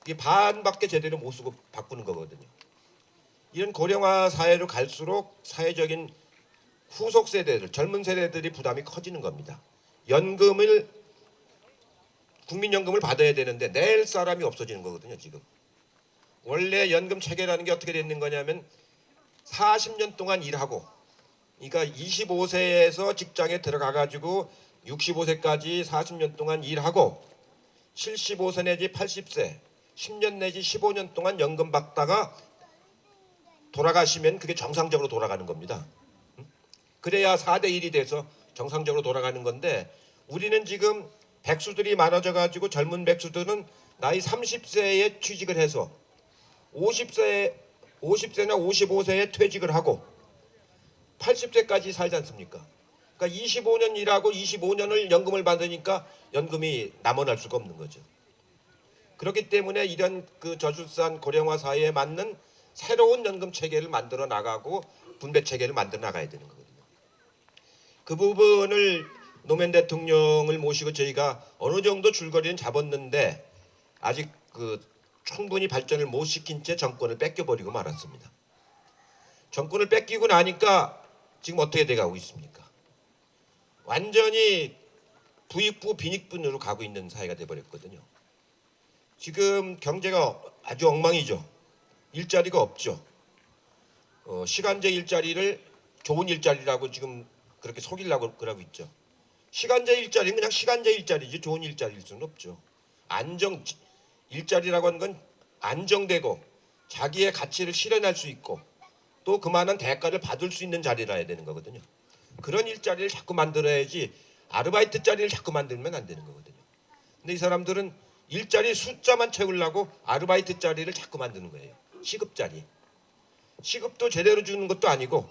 이게 반밖에 제대로 못 쓰고 바꾸는 거거든요. 이런 고령화 사회로 갈수록 사회적인 후속 세대들, 젊은 세대들이 부담이 커지는 겁니다. 연금을, 국민연금을 받아야 되는데 낼 사람이 없어지는 거거든요. 지금 원래 연금 체계라는 게 어떻게 되는 거냐면 40년 동안 일하고, 그러니까 25세에서 직장에 들어가 가지고 65세까지 40년 동안 일하고 75세 내지 80세 10년 내지 15년 동안 연금 받다가 돌아가시면 그게 정상적으로 돌아가는 겁니다. 그래야 4대 1이 돼서 정상적으로 돌아가는 건데, 우리는 지금 백수들이 많아져 가지고 젊은 백수들은 나이 30세에 취직을 해서 50세나 55세에 퇴직을 하고 80세까지 살지 않습니까? 그러니까 25년 일하고 25년을 연금을 받으니까 연금이 남아날 수가 없는 거죠. 그렇기 때문에 이런 그 저출산 고령화 사회에 맞는 새로운 연금 체계를 만들어 나가고 분배 체계를 만들어 나가야 되는 거거든요. 그 부분을 노무현 대통령을 모시고 저희가 어느 정도 줄거리는 잡았는데 아직 그 충분히 발전을 못 시킨 채 정권을 뺏겨버리고 말았습니다. 정권을 뺏기고 나니까 지금 어떻게 돼가고 있습니까? 완전히 부익부 빈익분으로 가고 있는 사회가 돼버렸거든요. 지금 경제가 아주 엉망이죠. 일자리가 없죠. 시간제 일자리를 좋은 일자리라고 지금 그렇게 속이려고 그러고 있죠. 시간제 일자리는 그냥 시간제 일자리지 좋은 일자리일 수는 없죠. 일자리라고 하는 건 안정되고 자기의 가치를 실현할 수 있고 또 그만한 대가를 받을 수 있는 자리라 해야 되는 거거든요. 그런 일자리를 자꾸 만들어야지 아르바이트 자리를 자꾸 만들면 안 되는 거거든요. 근데 이 사람들은 일자리 숫자만 채우려고 아르바이트 자리를 자꾸 만드는 거예요. 시급 자리. 시급도 제대로 주는 것도 아니고